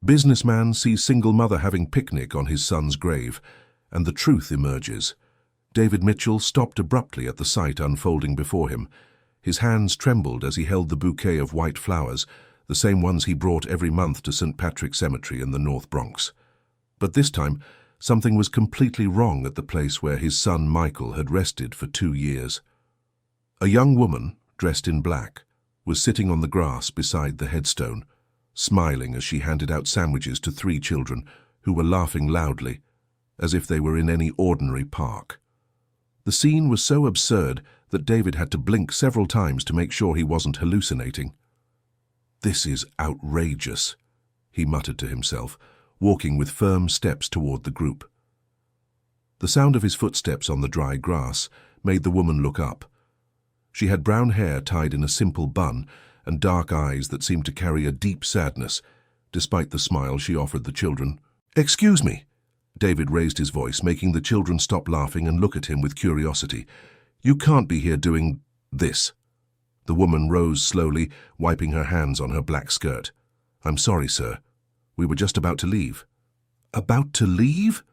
Businessman sees single mother having picnic on his son's grave, and the truth emerges. David Mitchell stopped abruptly at the sight unfolding before him. His hands trembled as he held the bouquet of white flowers, the same ones he brought every month to St. Patrick's Cemetery in the North Bronx. But this time, something was completely wrong at the place where his son Michael had rested for 2 years. A young woman, dressed in black, was sitting on the grass beside the headstone, smiling as she handed out sandwiches to 3 children who were laughing loudly, as if they were in any ordinary park. The scene was so absurd that David had to blink several times to make sure he wasn't hallucinating. "This is outrageous," he muttered to himself, walking with firm steps toward the group. The sound of his footsteps on the dry grass made the woman look up. She had brown hair tied in a simple bun and dark eyes that seemed to carry a deep sadness, despite the smile she offered the children. "Excuse me." David raised his voice, making the children stop laughing and look at him with curiosity. "You can't be here doing this." The woman rose slowly, wiping her hands on her black skirt. "I'm sorry, sir. We were just about to leave." "About to leave?"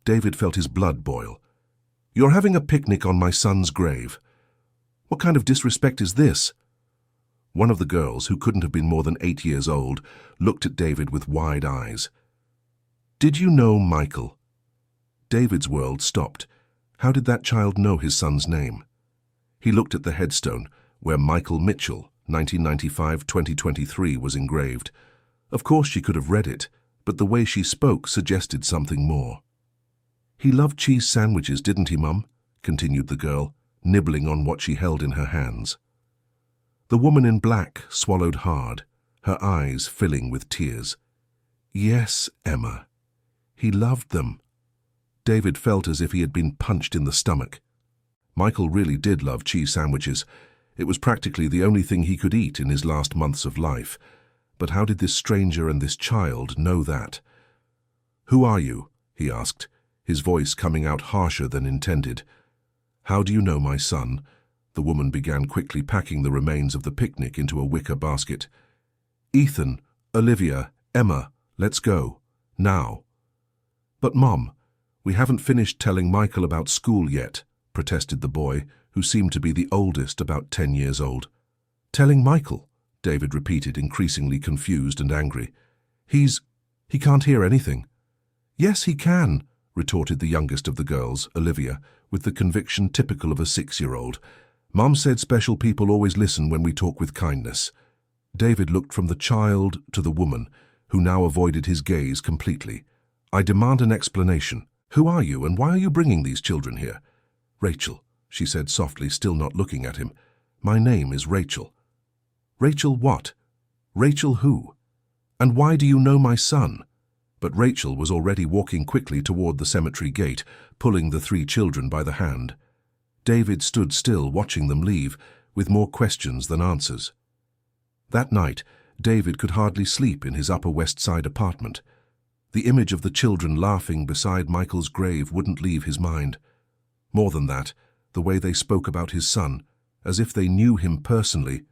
David felt his blood boil. "You're having a picnic on my son's grave. What kind of disrespect is this?" One of the girls, who couldn't have been more than 8 years old, looked at David with wide eyes. "Did you know Michael?" David's world stopped. How did that child know his son's name? He looked at the headstone, where Michael Mitchell, 1995-2023, was engraved. Of course she could have read it, but the way she spoke suggested something more. "He loved cheese sandwiches, didn't he, Mum?" continued the girl, nibbling on what she held in her hands. The woman in black swallowed hard, her eyes filling with tears. "Yes, Emma. He loved them." David felt as if he had been punched in the stomach. Michael really did love cheese sandwiches. It was practically the only thing he could eat in his last months of life. But how did this stranger and this child know that? "Who are you?" he asked, his voice coming out harsher than intended. "How do you know my son?" The woman began quickly packing the remains of the picnic into a wicker basket. "Ethan, Olivia, Emma, let's go. Now." "But Mom, we haven't finished telling Michael about school yet," protested the boy, who seemed to be the oldest, about 10 years old. "Telling Michael?" David repeated, increasingly confused and angry. He can't hear anything." "Yes, he can," retorted the youngest of the girls, Olivia, with the conviction typical of a 6-year-old. "Mom said special people always listen when we talk with kindness." David looked from the child to the woman, who now avoided his gaze completely. "I demand an explanation. Who are you, and why are you bringing these children here?" "Rachel," she said softly, still not looking at him. "My name is Rachel." "Rachel what? Rachel who? And why do you know my son?" But Rachel was already walking quickly toward the cemetery gate, pulling the 3 children by the hand. David stood still, watching them leave, with more questions than answers. That night, David could hardly sleep in his Upper West Side apartment. The image of the children laughing beside Michael's grave wouldn't leave his mind. More than that, the way they spoke about his son, as if they knew him personally,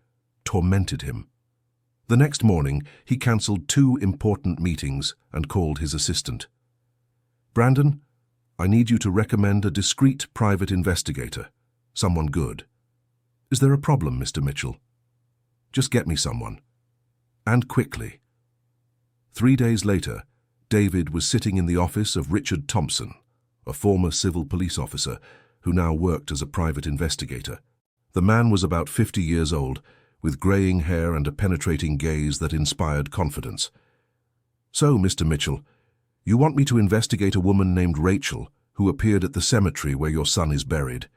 tormented him. The next morning, he cancelled 2 important meetings and called his assistant. "Brandon, I need you to recommend a discreet private investigator, someone good." "Is there a problem, Mr. Mitchell?" "Just get me someone. And quickly." 3 days later, David was sitting in the office of Richard Thompson, a former civil police officer who now worked as a private investigator. The man was about 50 years old, with graying hair and a penetrating gaze that inspired confidence. "So, Mr. Mitchell, you want me to investigate a woman named Rachel who appeared at the cemetery where your son is buried?"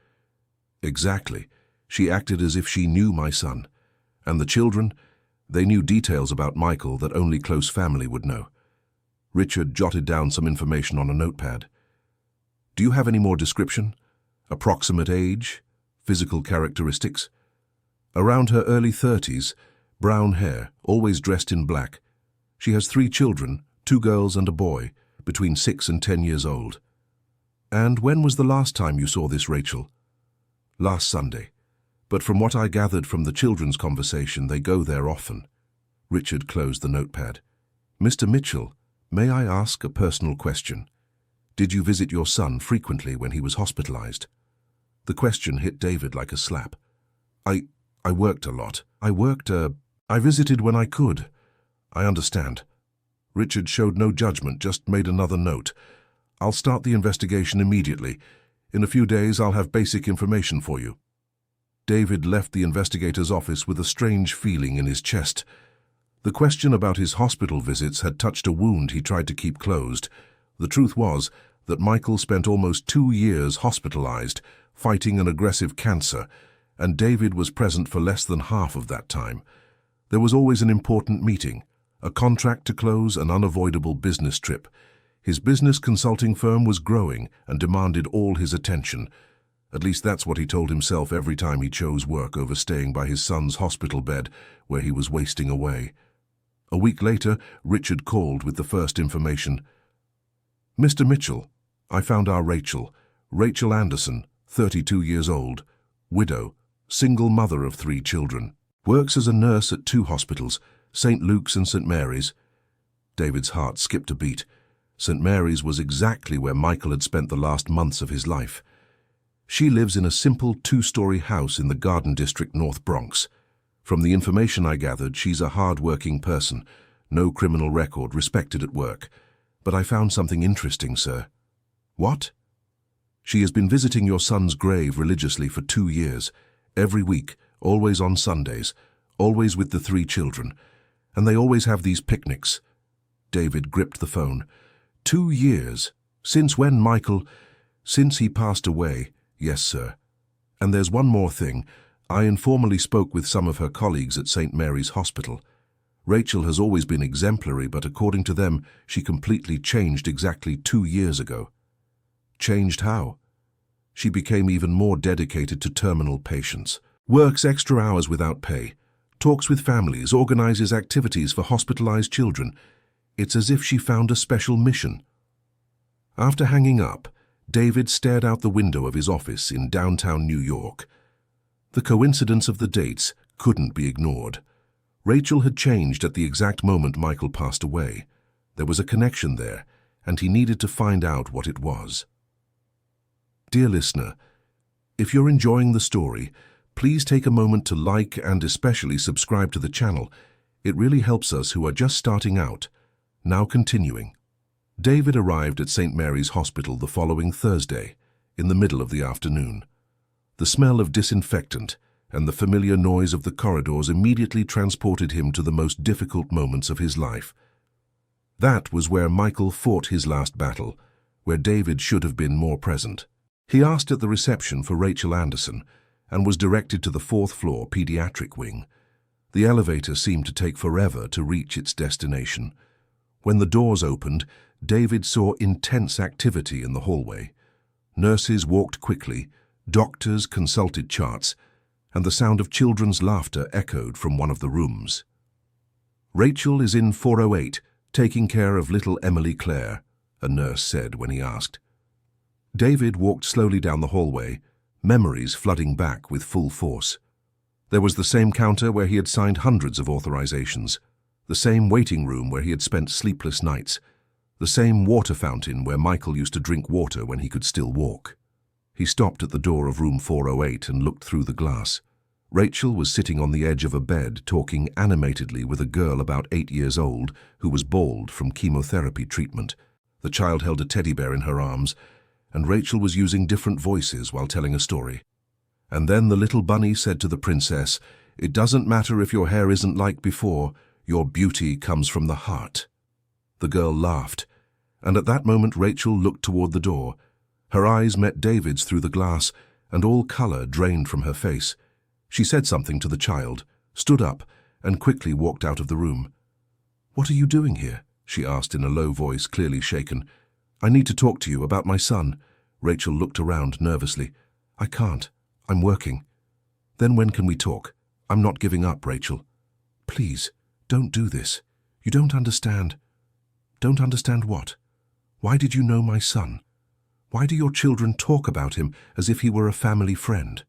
"Exactly. She acted as if she knew my son. And the children, they knew details about Michael that only close family would know." Richard jotted down some information on a notepad. "Do you have any more description? Approximate age? Physical characteristics?" "Around her early 30s, brown hair, always dressed in black. She has 3 children, 2 girls and a boy, between 6 and 10 years old." "And when was the last time you saw this Rachel?" "Last Sunday. But from what I gathered from the children's conversation, they go there often." Richard closed the notepad. Mr. Mitchell, may I ask a personal question? Did you visit your son frequently when he was hospitalized? The question hit David like a slap. I worked a lot. I visited when I could. I understand. Richard showed no judgment, just made another note. I'll start the investigation immediately. In a few days, I'll have basic information for you. David left the investigator's office with a strange feeling in his chest. The question about his hospital visits had touched a wound he tried to keep closed. The truth was that Michael spent almost 2 years hospitalized, fighting an aggressive cancer, and David was present for less than half of that time. There was always an important meeting, a contract to close, an unavoidable business trip. His business consulting firm was growing and demanded all his attention. At least that's what he told himself every time he chose work over staying by his son's hospital bed, where he was wasting away. A week later, Richard called with the first information. Mr. Mitchell, I found our Rachel Anderson, 32 years old, widow, single mother of 3 children. Works as a nurse at 2 hospitals, St. Luke's and St. Mary's. David's heart skipped a beat. St. Mary's was exactly where Michael had spent the last months of his life. She lives in a simple 2-story house in the Garden District, North Bronx. From the information I gathered, she's a hard-working person, no criminal record, respected at work. But I found something interesting, sir. What? She has been visiting your son's grave religiously for 2 years, every week, always on Sundays, always with the 3 children, and they always have these picnics. David gripped the phone. 2 years? Since when, Michael? Since he passed away, yes, sir. And there's one more thing. I informally spoke with some of her colleagues at St. Mary's Hospital. Rachel has always been exemplary, but according to them, she completely changed exactly 2 years ago. Changed how? She became even more dedicated to terminal patients, works extra hours without pay, talks with families, organizes activities for hospitalized children. It's as if she found a special mission. After hanging up, David stared out the window of his office in downtown New York. The coincidence of the dates couldn't be ignored. Rachel had changed at the exact moment Michael passed away. There was a connection there, and he needed to find out what it was. Dear listener, if you're enjoying the story, please take a moment to like and especially subscribe to the channel. It really helps us who are just starting out. Now continuing. David arrived at St. Mary's Hospital the following Thursday, in the middle of the afternoon. The smell of disinfectant and the familiar noise of the corridors immediately transported him to the most difficult moments of his life. That was where Michael fought his last battle, where David should have been more present. He asked at the reception for Rachel Anderson and was directed to the 4th floor pediatric wing. The elevator seemed to take forever to reach its destination. When the doors opened, David saw intense activity in the hallway. Nurses walked quickly, doctors consulted charts, and the sound of children's laughter echoed from one of the rooms. Rachel is in 408, taking care of little Emily Clare, a nurse said when he asked. David walked slowly down the hallway, memories flooding back with full force. There was the same counter where he had signed hundreds of authorizations, the same waiting room where he had spent sleepless nights, the same water fountain where Michael used to drink water when he could still walk. He stopped at the door of room 408 and looked through the glass. Rachel was sitting on the edge of a bed, talking animatedly with a girl about 8 years old who was bald from chemotherapy treatment. The child held a teddy bear in her arms, and Rachel was using different voices while telling a story. And then the little bunny said to the princess, "It doesn't matter if your hair isn't like before, your beauty comes from the heart." The girl laughed, and at that moment Rachel looked toward the door. Her eyes met David's through the glass, and all color drained from her face. She said something to the child, stood up, and quickly walked out of the room. "What are you doing here?" she asked in a low voice, clearly shaken. "I need to talk to you about my son." Rachel looked around nervously. "I can't. I'm working." "Then when can we talk? I'm not giving up, Rachel." "Please, don't do this. You don't understand." "Don't understand what? Why did you know my son? Why do your children talk about him as if he were a family friend?"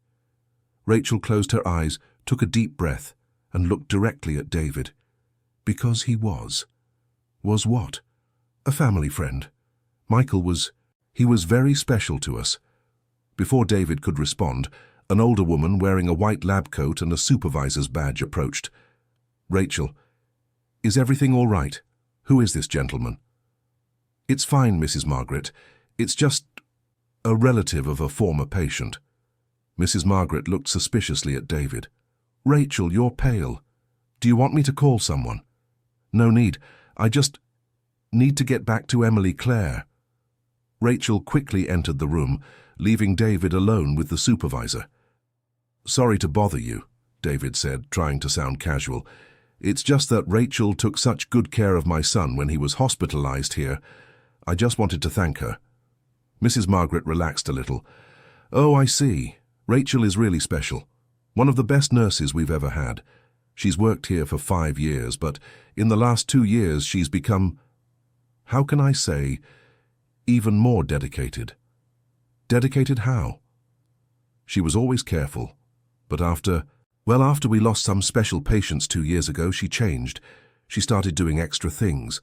Rachel closed her eyes, took a deep breath, and looked directly at David. "Because he was. Was what? A family friend. Michael was... he was very special to us. Before David could respond, an older woman wearing a white lab coat and a supervisor's badge approached. Rachel, is everything all right? Who is this gentleman? It's fine, Mrs. Margaret. It's just a relative of a former patient. Mrs. Margaret looked suspiciously at David. Rachel, you're pale. Do you want me to call someone? No need. I just need to get back to Emily Clare. Rachel quickly entered the room, leaving David alone with the supervisor. Sorry to bother you, David said, trying to sound casual. It's just that Rachel took such good care of my son when he was hospitalized here. I just wanted to thank her. Mrs. Margaret relaxed a little. Oh, I see. Rachel is really special. One of the best nurses we've ever had. She's worked here for 5 years, but in the last 2 years she's become, how can I say, even more dedicated. Dedicated how? She was always careful, but after we lost some special patients 2 years ago, she changed. She started doing extra things,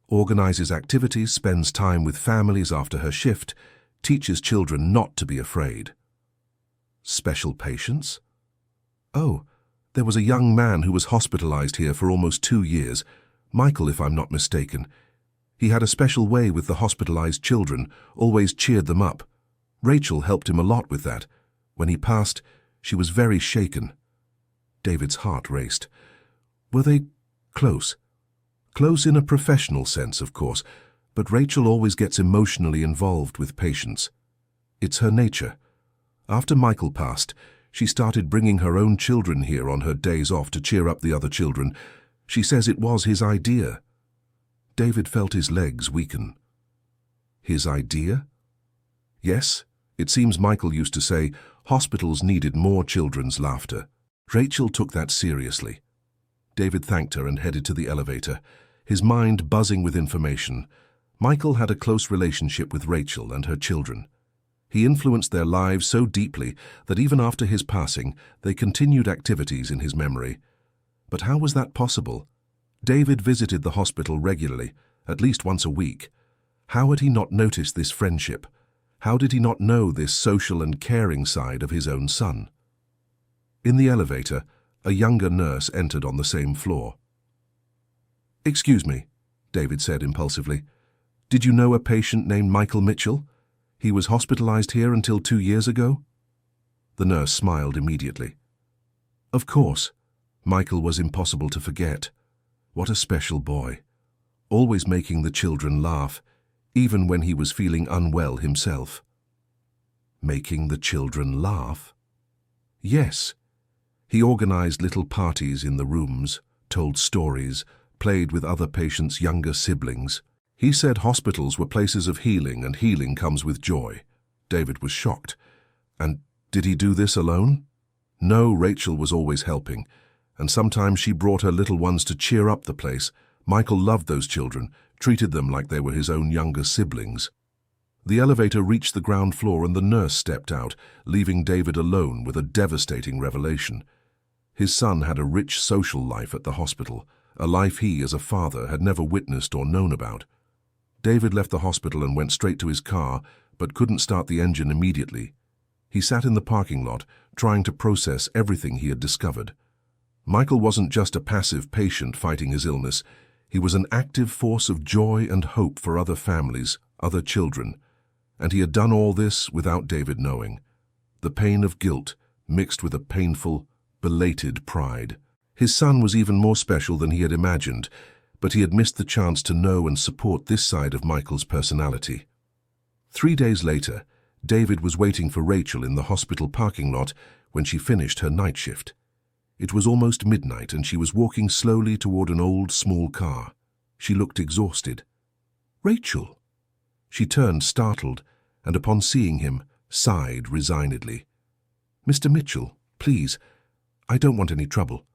organizes activities, spends time with families after her shift, teaches children not to be afraid. Special patients? Oh, there was a young man who was hospitalized here for almost 2 years, Michael, if I'm not mistaken. He had a special way with the hospitalized children, always cheered them up. Rachel helped him a lot with that. When he passed, she was very shaken. David's heart raced. Were they close? Close in a professional sense, of course, but Rachel always gets emotionally involved with patients. It's her nature. After Michael passed, she started bringing her own children here on her days off to cheer up the other children. She says it was his idea. David felt his legs weaken. His idea? Yes, it seems Michael used to say hospitals needed more children's laughter. Rachel took that seriously. David thanked her and headed to the elevator, his mind buzzing with information. Michael had a close relationship with Rachel and her children. He influenced their lives so deeply that even after his passing, they continued activities in his memory. But how was that possible? David visited the hospital regularly, at least once a week. How had he not noticed this friendship? How did he not know this social and caring side of his own son? In the elevator, a younger nurse entered on the same floor. Excuse me, David said impulsively. Did you know a patient named Michael Mitchell? He was hospitalized here until 2 years ago? The nurse smiled immediately. Of course. Michael was impossible to forget. What a special boy. Always making the children laugh, even when he was feeling unwell himself. Making the children laugh? Yes. He organized little parties in the rooms, told stories, played with other patients' younger siblings. He said hospitals were places of healing, and healing comes with joy. David was shocked. And did he do this alone? No, Rachel was always helping, and sometimes she brought her little ones to cheer up the place. Michael loved those children, treated them like they were his own younger siblings. The elevator reached the ground floor and the nurse stepped out, leaving David alone with a devastating revelation. His son had a rich social life at the hospital, a life he, as a father, had never witnessed or known about. David left the hospital and went straight to his car, but couldn't start the engine immediately. He sat in the parking lot, trying to process everything he had discovered. Michael wasn't just a passive patient fighting his illness. He was an active force of joy and hope for other families, other children. And he had done all this without David knowing. The pain of guilt mixed with a painful, belated pride. His son was even more special than he had imagined, but he had missed the chance to know and support this side of Michael's personality. 3 days later, David was waiting for Rachel in the hospital parking lot when she finished her night shift. It was almost midnight and she was walking slowly toward an old, small car. She looked exhausted. Rachel! She turned, startled, and upon seeing him, sighed resignedly. Mr. Mitchell, please, I don't want any trouble.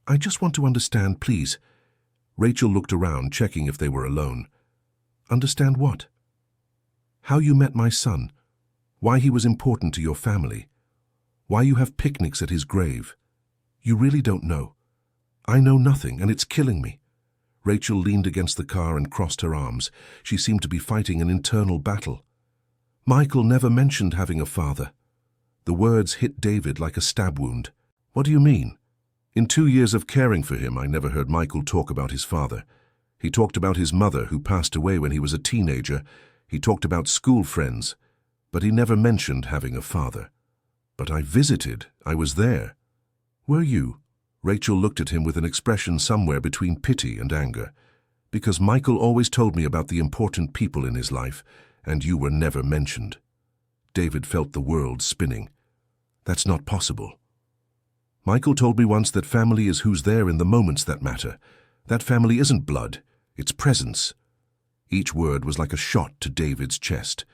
I just want to understand, please. Rachel looked around, checking if they were alone. Understand what? How you met my son. Why he was important to your family. Why you have picnics at his grave. You really don't know. I know nothing, and it's killing me. Rachel leaned against the car and crossed her arms. She seemed to be fighting an internal battle. Michael never mentioned having a father. The words hit David like a stab wound. What do you mean? In 2 years of caring for him, I never heard Michael talk about his father. He talked about his mother, who passed away when he was a teenager. He talked about school friends, but he never mentioned having a father. But I visited. I was there. Were you? Rachel looked at him with an expression somewhere between pity and anger. Because Michael always told me about the important people in his life, and you were never mentioned. David felt the world spinning. That's not possible. Michael told me once that family is who's there in the moments that matter. That family isn't blood, it's presence. Each word was like a shot to David's chest.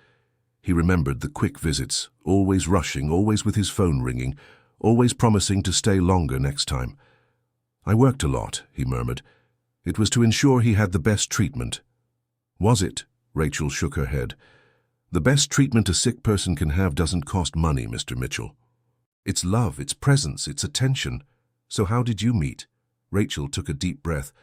He remembered the quick visits, always rushing, always with his phone ringing, always promising to stay longer next time. I worked a lot, he murmured. It was to ensure he had the best treatment. Was it? Rachel shook her head. The best treatment a sick person can have doesn't cost money, Mr. Mitchell. It's love, it's presence, it's attention. So how did you meet? Rachel took a deep breath.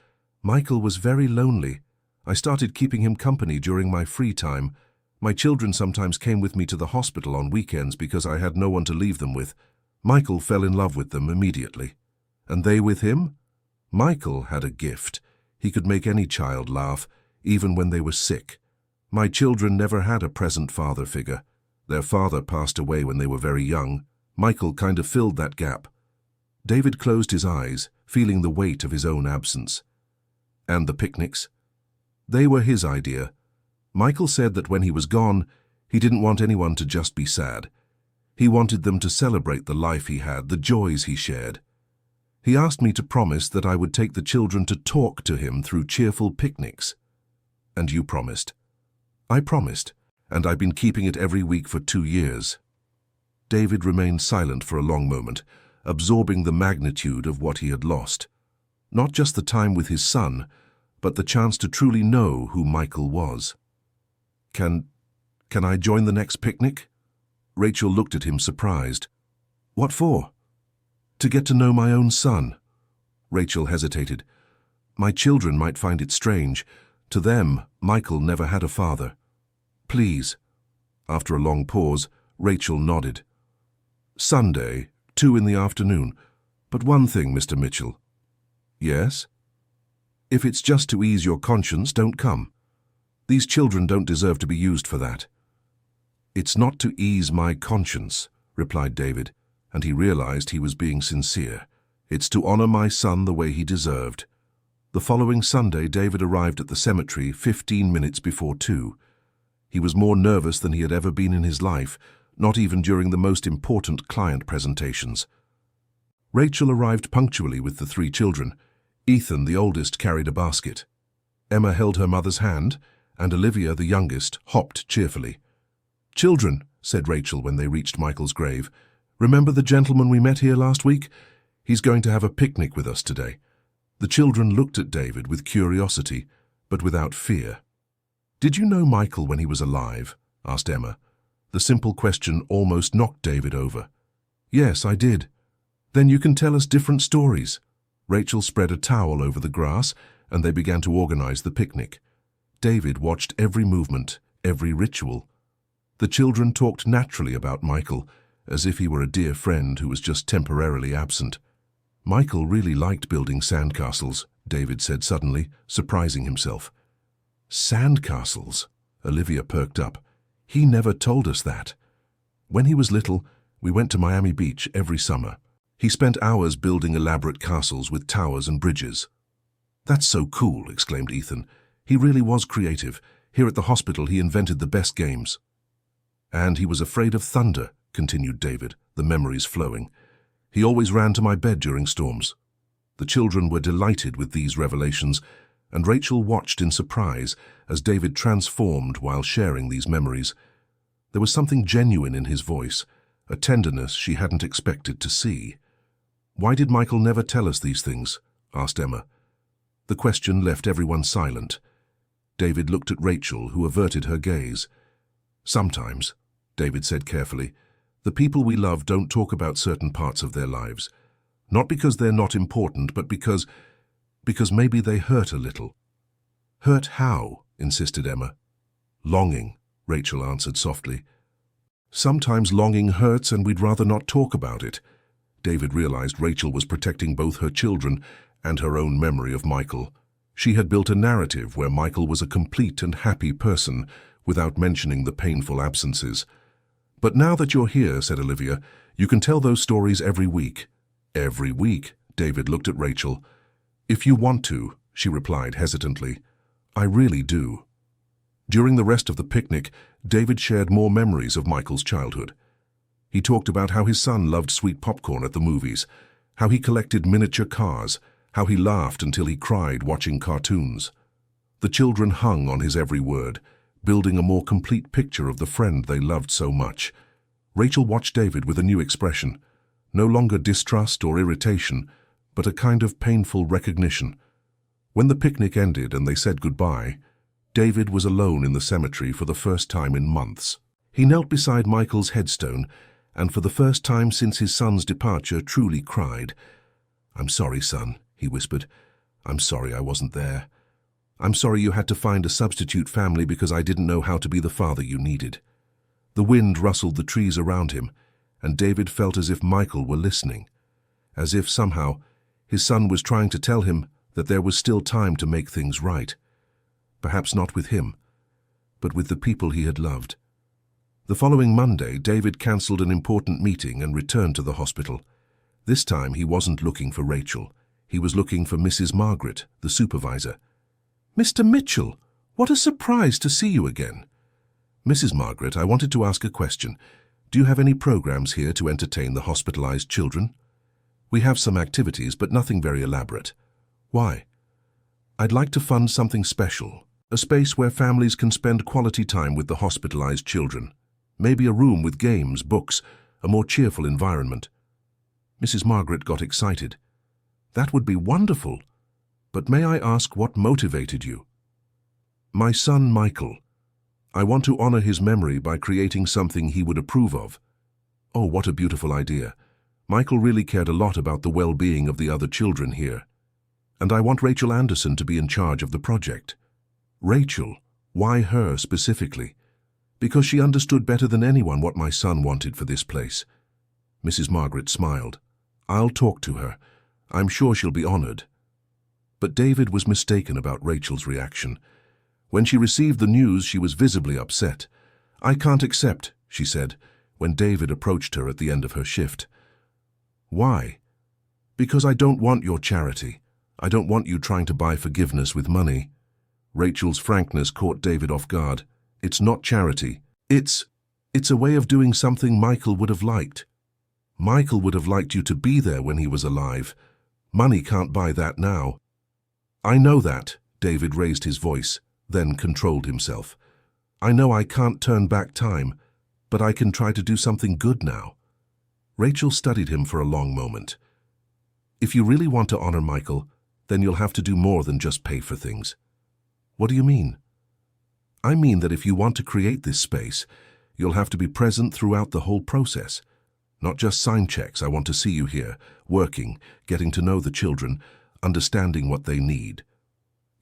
Michael was very lonely. I started keeping him company during my free time. My children sometimes came with me to the hospital on weekends because I had no one to leave them with. Michael fell in love with them immediately. And they with him? Michael had a gift. He could make any child laugh, even when they were sick. My children never had a present father figure. Their father passed away when they were very young. Michael kind of filled that gap. David closed his eyes, feeling the weight of his own absence. And the picnics? They were his idea. Michael said that when he was gone, he didn't want anyone to just be sad. He wanted them to celebrate the life he had, the joys he shared. He asked me to promise that I would take the children to talk to him through cheerful picnics. And you promised. I promised, and I've been keeping it every week for 2 years. David remained silent for a long moment, absorbing the magnitude of what he had lost. Not just the time with his son, but the chance to truly know who Michael was. Can I join the next picnic? Rachel looked at him surprised. What for? To get to know my own son. Rachel hesitated. My children might find it strange. To them, Michael never had a father. Please. After a long pause, Rachel nodded. Sunday, 2 in the afternoon. But one thing, Mr. Mitchell. Yes? If it's just to ease your conscience, don't come. These children don't deserve to be used for that. It's not to ease my conscience, replied David, and he realized he was being sincere. It's to honor my son the way he deserved. The following Sunday, David arrived at the cemetery 15 minutes before 2. He was more nervous than he had ever been in his life, not even during the most important client presentations. Rachel arrived punctually with the 3 children. Ethan, the oldest, carried a basket. Emma held her mother's hand, and Olivia, the youngest, hopped cheerfully. Children, said Rachel when they reached Michael's grave, remember the gentleman we met here last week? He's going to have a picnic with us today. The children looked at David with curiosity, but without fear. Did you know Michael when he was alive? Asked Emma. The simple question almost knocked David over. Yes, I did. Then you can tell us different stories. Rachel spread a towel over the grass, and they began to organize the picnic. David watched every movement, every ritual. The children talked naturally about Michael, as if he were a dear friend who was just temporarily absent. Michael really liked building sandcastles, David said suddenly, surprising himself. Sandcastles? Olivia perked up. He never told us that. When he was little, we went to Miami Beach every summer. He spent hours building elaborate castles with towers and bridges. That's so cool, exclaimed Ethan. He really was creative. Here at the hospital, he invented the best games. And he was afraid of thunder, continued David, the memories flowing. He always ran to my bed during storms. The children were delighted with these revelations, and Rachel watched in surprise as David transformed while sharing these memories. There was something genuine in his voice, a tenderness she hadn't expected to see. Why did Michael never tell us these things? Asked Emma. The question left everyone silent. David looked at Rachel, who averted her gaze. Sometimes, David said carefully, the people we love don't talk about certain parts of their lives. Not because they're not important, but because maybe they hurt a little. Hurt how? Insisted Emma. Longing, Rachel answered softly. Sometimes longing hurts and we'd rather not talk about it. David realized Rachel was protecting both her children and her own memory of Michael. She had built a narrative where Michael was a complete and happy person without mentioning the painful absences. But now that you're here, said Olivia, you can tell those stories every week. Every week, David looked at Rachel. If you want to, she replied hesitantly. I really do. During the rest of the picnic, David shared more memories of Michael's childhood. He talked about how his son loved sweet popcorn at the movies, how he collected miniature cars, how he laughed until he cried watching cartoons. The children hung on his every word, building a more complete picture of the friend they loved so much. Rachel watched David with a new expression, no longer distrust or irritation, but a kind of painful recognition. When the picnic ended and they said goodbye, David was alone in the cemetery for the first time in months. He knelt beside Michael's headstone and for the first time since his son's departure truly cried. I'm sorry, son, he whispered. I'm sorry I wasn't there. I'm sorry you had to find a substitute family because I didn't know how to be the father you needed. The wind rustled the trees around him, and David felt as if Michael were listening, as if somehow his son was trying to tell him that there was still time to make things right. Perhaps not with him, but with the people he had loved. The following Monday, David cancelled an important meeting and returned to the hospital. This time he wasn't looking for Rachel. He was looking for Mrs. Margaret, the supervisor. Mr. Mitchell, what a surprise to see you again. Mrs. Margaret, I wanted to ask a question. Do you have any programs here to entertain the hospitalized children? We have some activities, but nothing very elaborate. Why? I'd like to fund something special, a space where families can spend quality time with the hospitalized children. Maybe a room with games, books, a more cheerful environment. Mrs. Margaret got excited. That would be wonderful. But may I ask what motivated you? My son, Michael. I want to honor his memory by creating something he would approve of. Oh, what a beautiful idea. Michael really cared a lot about the well-being of the other children here. And I want Rachel Anderson to be in charge of the project. Rachel, why her specifically? Because she understood better than anyone what my son wanted for this place. Mrs. Margaret smiled. I'll talk to her. I'm sure she'll be honored. But David was mistaken about Rachel's reaction. When she received the news, she was visibly upset. I can't accept, she said, when David approached her at the end of her shift. Why? Because I don't want your charity. I don't want you trying to buy forgiveness with money. Rachel's frankness caught David off guard. It's not charity. It's a way of doing something Michael would have liked. Michael would have liked you to be there when he was alive. Money can't buy that now. I know that, David raised his voice, then controlled himself. I know I can't turn back time, but I can try to do something good now. Rachel studied him for a long moment. If you really want to honor Michael, then you'll have to do more than just pay for things. What do you mean? I mean that if you want to create this space, you'll have to be present throughout the whole process. Not just sign checks. I want to see you here, working, getting to know the children, understanding what they need.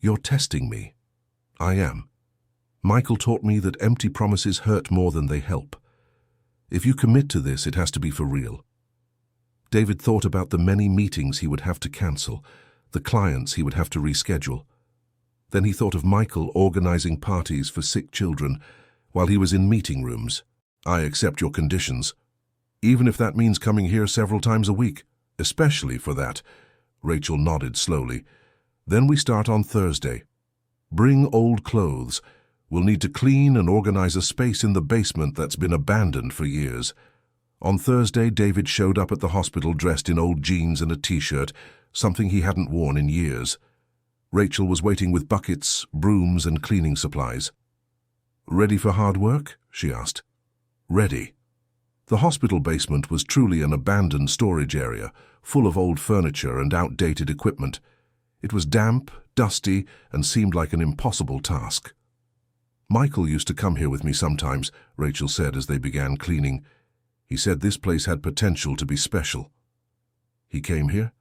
You're testing me. I am. Michael taught me that empty promises hurt more than they help. If you commit to this, it has to be for real. David thought about the many meetings he would have to cancel, the clients he would have to reschedule. Then he thought of Michael organizing parties for sick children while he was in meeting rooms. I accept your conditions, even if that means coming here several times a week, especially for that. Rachel nodded slowly. Then we start on Thursday. Bring old clothes. We'll need to clean and organize a space in the basement that's been abandoned for years. On Thursday, David showed up at the hospital dressed in old jeans and a t-shirt, something he hadn't worn in years. Rachel was waiting with buckets, brooms, and cleaning supplies. Ready for hard work? She asked. Ready. The hospital basement was truly an abandoned storage area, full of old furniture and outdated equipment. It was damp, dusty, and seemed like an impossible task. Michael used to come here with me sometimes, Rachel said as they began cleaning. He said this place had potential to be special. He came here?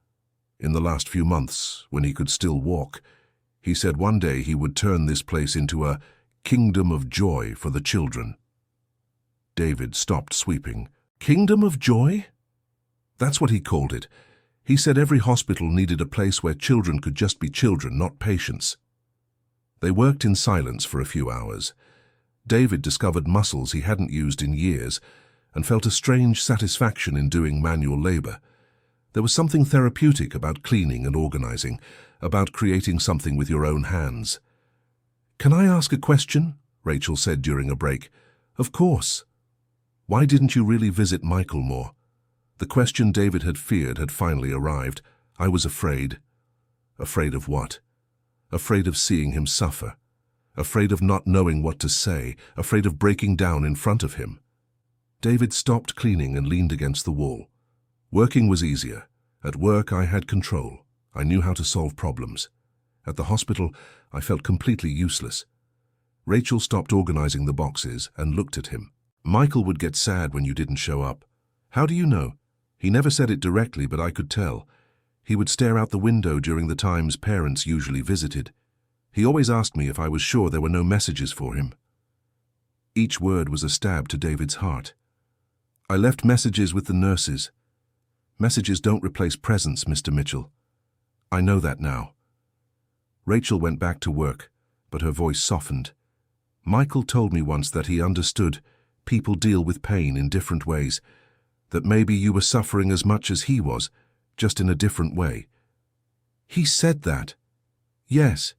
In the last few months, when he could still walk. He said one day he would turn this place into a kingdom of joy for the children. David stopped sweeping. Kingdom of joy? That's what he called it. He said every hospital needed a place where children could just be children, not patients. They worked in silence for a few hours. David discovered muscles he hadn't used in years and felt a strange satisfaction in doing manual labor. There was something therapeutic about cleaning and organizing, about creating something with your own hands. "Can I ask a question?" Rachel said during a break. "Of course." Why didn't you really visit Michael more? The question David had feared had finally arrived. I was afraid. Afraid of what? Afraid of seeing him suffer. Afraid of not knowing what to say. Afraid of breaking down in front of him. David stopped cleaning and leaned against the wall. Working was easier. At work, I had control. I knew how to solve problems. At the hospital, I felt completely useless. Rachel stopped organizing the boxes and looked at him. "Michael would get sad when you didn't show up." "How do you know?" "He never said it directly, but I could tell. He would stare out the window during the times parents usually visited. He always asked me if I was sure there were no messages for him." Each word was a stab to David's heart. "I left messages with the nurses." "Messages don't replace presence, Mr. Mitchell." "I know that now." Rachel went back to work, but her voice softened. "Michael told me once that he understood people deal with pain in different ways, that maybe you were suffering as much as he was, just in a different way." "He said that?" "Yes.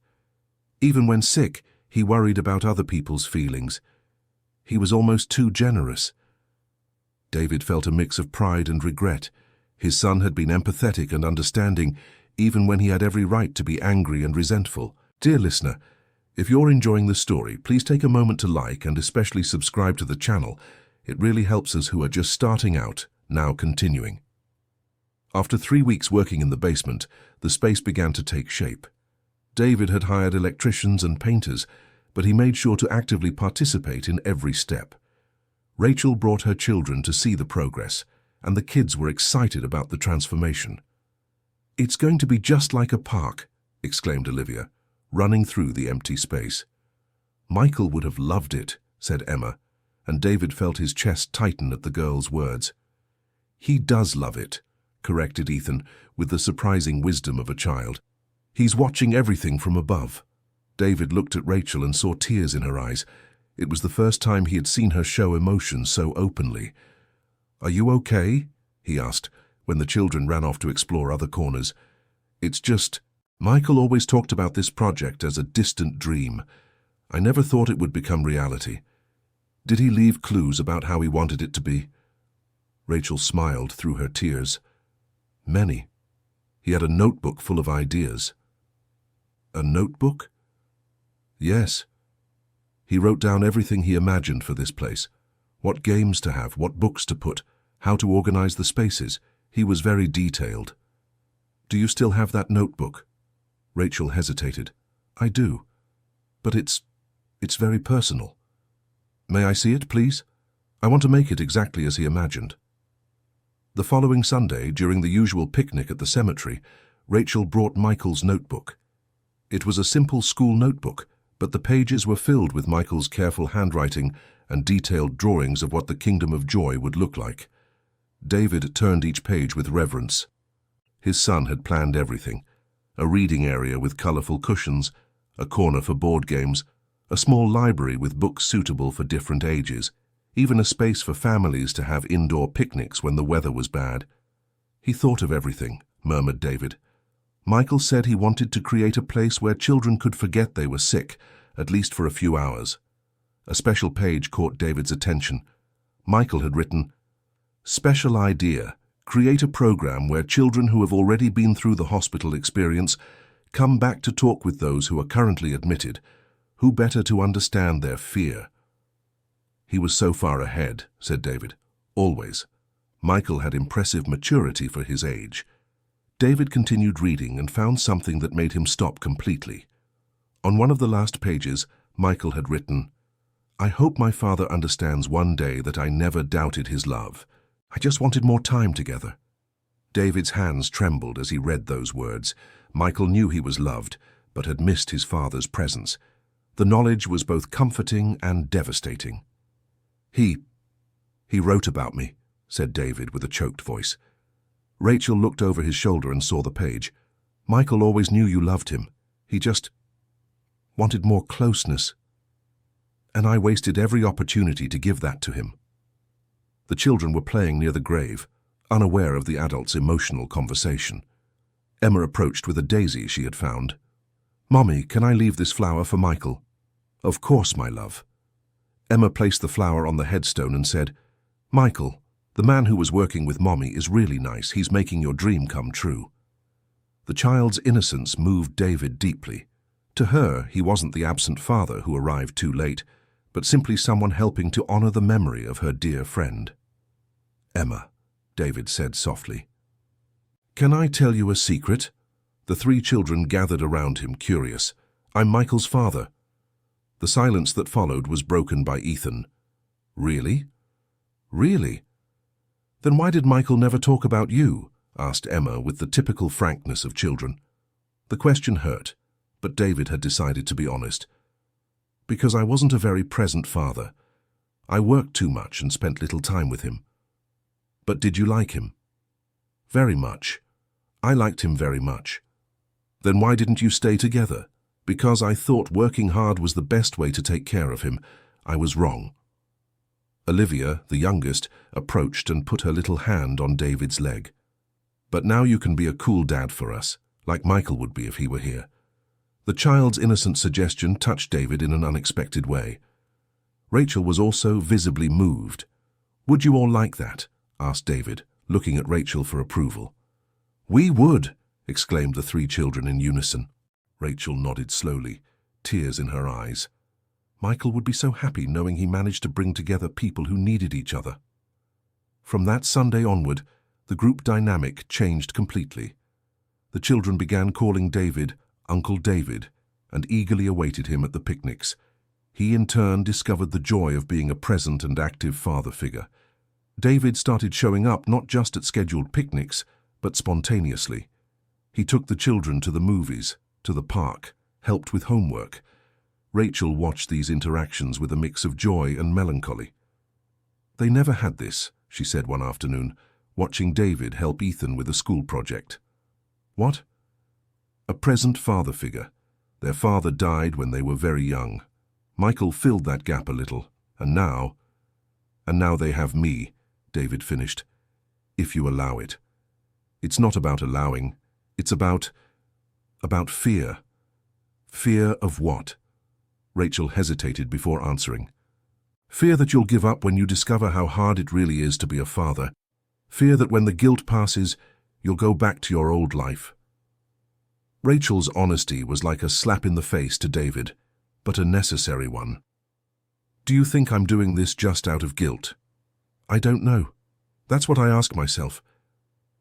Even when sick, he worried about other people's feelings. He was almost too generous." David felt a mix of pride and regret. His son had been empathetic and understanding, even when he had every right to be angry and resentful. Dear listener, if you're enjoying the story, please take a moment to like and especially subscribe to the channel. It really helps us who are just starting out, now continuing. After 3 weeks working in the basement, the space began to take shape. David had hired electricians and painters, but he made sure to actively participate in every step. Rachel brought her children to see the progress, and the kids were excited about the transformation. "It's going to be just like a park," exclaimed Olivia, running through the empty space. "Michael would have loved it," said Emma, and David felt his chest tighten at the girl's words. "He does love it," corrected Ethan, with the surprising wisdom of a child. "He's watching everything from above." David looked at Rachel and saw tears in her eyes. It was the first time he had seen her show emotion so openly. "Are you okay?" he asked, when the children ran off to explore other corners. "It's just, Michael always talked about this project as a distant dream. I never thought it would become reality. Did he leave clues about how he wanted it to be?" Rachel smiled through her tears. "Many. He had a notebook full of ideas." "A notebook?" "Yes. He wrote down everything he imagined for this place. What games to have, what books to put, how to organize the spaces. He was very detailed." "Do you still have that notebook?" Rachel hesitated. "I do. But it's very personal." "May I see it, please? I want to make it exactly as he imagined." The following Sunday, during the usual picnic at the cemetery, Rachel brought Michael's notebook. It was a simple school notebook, but the pages were filled with Michael's careful handwriting and detailed drawings of what the Kingdom of Joy would look like. David turned each page with reverence. His son had planned everything: a reading area with colorful cushions, a corner for board games, a small library with books suitable for different ages, even a space for families to have indoor picnics when the weather was bad. "He thought of everything," murmured David. "Michael said he wanted to create a place where children could forget they were sick, at least for a few hours." A special page caught David's attention. Michael had written, "Special idea. Create a program where children who have already been through the hospital experience come back to talk with those who are currently admitted. Who better to understand their fear?" "He was so far ahead," said David. "Always. Michael had impressive maturity for his age." David continued reading and found something that made him stop completely. On one of the last pages, Michael had written, "I hope my father understands one day that I never doubted his love. I just wanted more time together." David's hands trembled as he read those words. Michael knew he was loved, but had missed his father's presence. The knowledge was both comforting and devastating. He wrote about me," said David with a choked voice. Rachel looked over his shoulder and saw the page. "Michael always knew you loved him. He just wanted more closeness. And I wasted every opportunity to give that to him." The children were playing near the grave, unaware of the adults' emotional conversation. Emma approached with a daisy she had found. "Mommy, can I leave this flower for Michael?" "Of course, my love." Emma placed the flower on the headstone and said, "Michael, the man who was working with Mommy is really nice. He's making your dream come true." The child's innocence moved David deeply. To her, he wasn't the absent father who arrived too late, but simply someone helping to honor the memory of her dear friend. "Emma," David said softly, "can I tell you a secret?" The three children gathered around him, curious. "I'm Michael's father." The silence that followed was broken by Ethan. "Really? Really? Then why did Michael never talk about you?" asked Emma with the typical frankness of children. The question hurt, but David had decided to be honest. "Because I wasn't a very present father. I worked too much and spent little time with him." "But did you like him?" "Very much. I liked him very much." "Then why didn't you stay together?" "Because I thought working hard was the best way to take care of him. I was wrong." Olivia, the youngest, approached and put her little hand on David's leg. "But now you can be a cool dad for us, like Michael would be if he were here." The child's innocent suggestion touched David in an unexpected way. Rachel was also visibly moved. "Would you all like that?" asked David, looking at Rachel for approval. "We would!" exclaimed the three children in unison. Rachel nodded slowly, tears in her eyes. Michael would be so happy knowing he managed to bring together people who needed each other. From that Sunday onward, the group dynamic changed completely. The children began calling David Uncle David and eagerly awaited him at the picnics. He in turn discovered the joy of being a present and active father figure. David started showing up not just at scheduled picnics, but spontaneously. He took the children to the movies, to the park, helped with homework. Rachel watched these interactions with a mix of joy and melancholy. "They never had this," she said one afternoon, watching David help Ethan with a school project. "What?" "A present father figure. Their father died when they were very young. Michael filled that gap a little, and now they have me," David finished. "If you allow it. It's not about allowing, it's about fear." "Fear of what?" Rachel hesitated before answering. "Fear that you'll give up when you discover how hard it really is to be a father. Fear that when the guilt passes, you'll go back to your old life." Rachel's honesty was like a slap in the face to David, but a necessary one. "Do you think I'm doing this just out of guilt?" "I don't know. That's what I ask myself."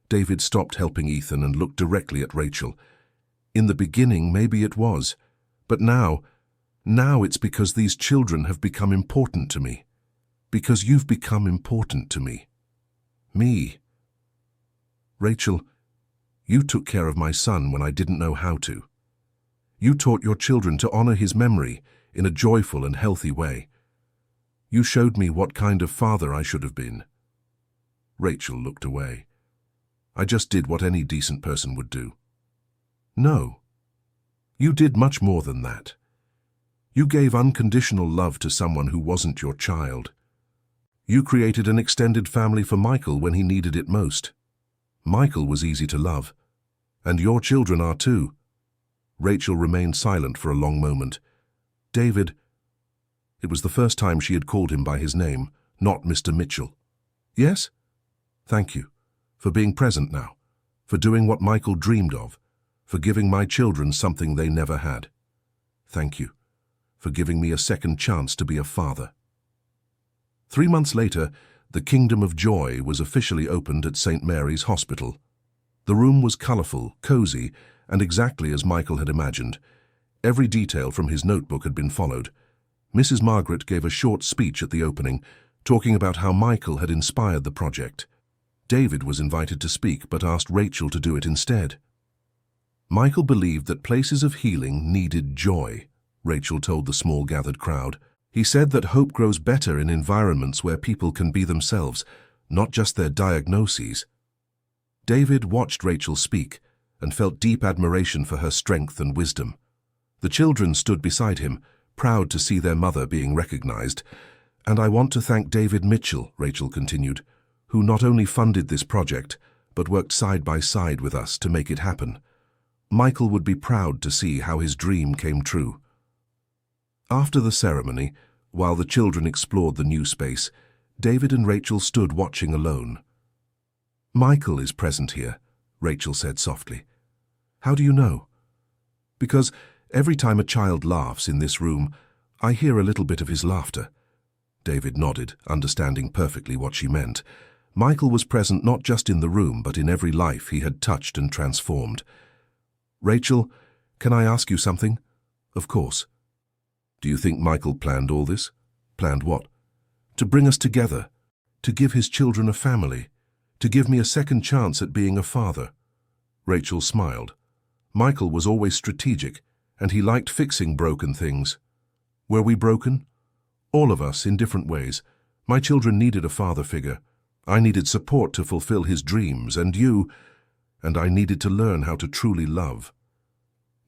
David stopped helping Ethan and looked directly at Rachel. "In the beginning, maybe it was, but now it's because these children have become important to me. Because you've become important to me. Me. Rachel, you took care of my son when I didn't know how to. You taught your children to honor his memory in a joyful and healthy way. You showed me what kind of father I should have been." Rachel looked away. "I just did what any decent person would do." "No. You did much more than that. You gave unconditional love to someone who wasn't your child. You created an extended family for Michael when he needed it most. Michael was easy to love. And your children are too." Rachel remained silent for a long moment. "David," it was the first time she had called him by his name, not Mr. Mitchell. "Yes? Thank you. For being present now. For doing what Michael dreamed of. For giving my children something they never had. Thank you. For giving me a second chance to be a father." 3 months later, the Kingdom of Joy was officially opened at St. Mary's Hospital. The room was colorful, cozy, and exactly as Michael had imagined. Every detail from his notebook had been followed. Mrs. Margaret gave a short speech at the opening, talking about how Michael had inspired the project. David was invited to speak but asked Rachel to do it instead. Michael believed that places of healing needed joy, Rachel told the small gathered crowd. He said that hope grows better in environments where people can be themselves, not just their diagnoses. David watched Rachel speak and felt deep admiration for her strength and wisdom. The children stood beside him, proud to see their mother being recognized. "And I want to thank David Mitchell," Rachel continued, "who not only funded this project, but worked side by side with us to make it happen. Michael would be proud to see how his dream came true." After the ceremony, while the children explored the new space, David and Rachel stood watching alone. "Michael is present here," Rachel said softly. "How do you know?" "Because every time a child laughs in this room, I hear a little bit of his laughter." David nodded, understanding perfectly what she meant. Michael was present not just in the room, but in every life he had touched and transformed. "Rachel, can I ask you something?" "Of course." "Do you think Michael planned all this?" "Planned what?" "To bring us together, to give his children a family, to give me a second chance at being a father." Rachel smiled. "Michael was always strategic, and he liked fixing broken things." "Were we broken?" "All of us, in different ways. My children needed a father figure. I needed support to fulfill his dreams, and I needed to learn how to truly love.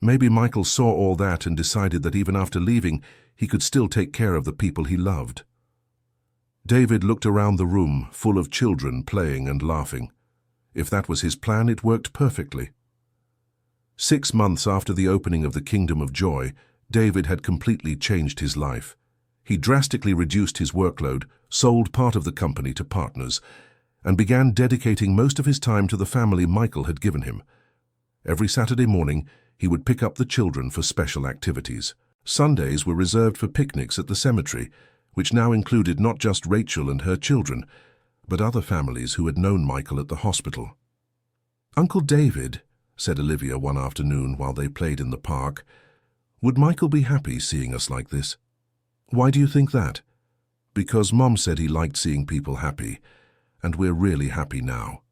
Maybe Michael saw all that and decided that even after leaving, he could still take care of the people he loved." David looked around the room, full of children playing and laughing. If that was his plan, it worked perfectly. 6 months after the opening of the Kingdom of Joy, David had completely changed his life. He drastically reduced his workload, sold part of the company to partners, and began dedicating most of his time to the family Michael had given him. Every Saturday morning, he would pick up the children for special activities. Sundays were reserved for picnics at the cemetery, which now included not just Rachel and her children, but other families who had known Michael at the hospital. "Uncle David," said Olivia one afternoon while they played in the park, "would Michael be happy seeing us like this?" "Why do you think that?" "Because Mom said he liked seeing people happy, and we're really happy now."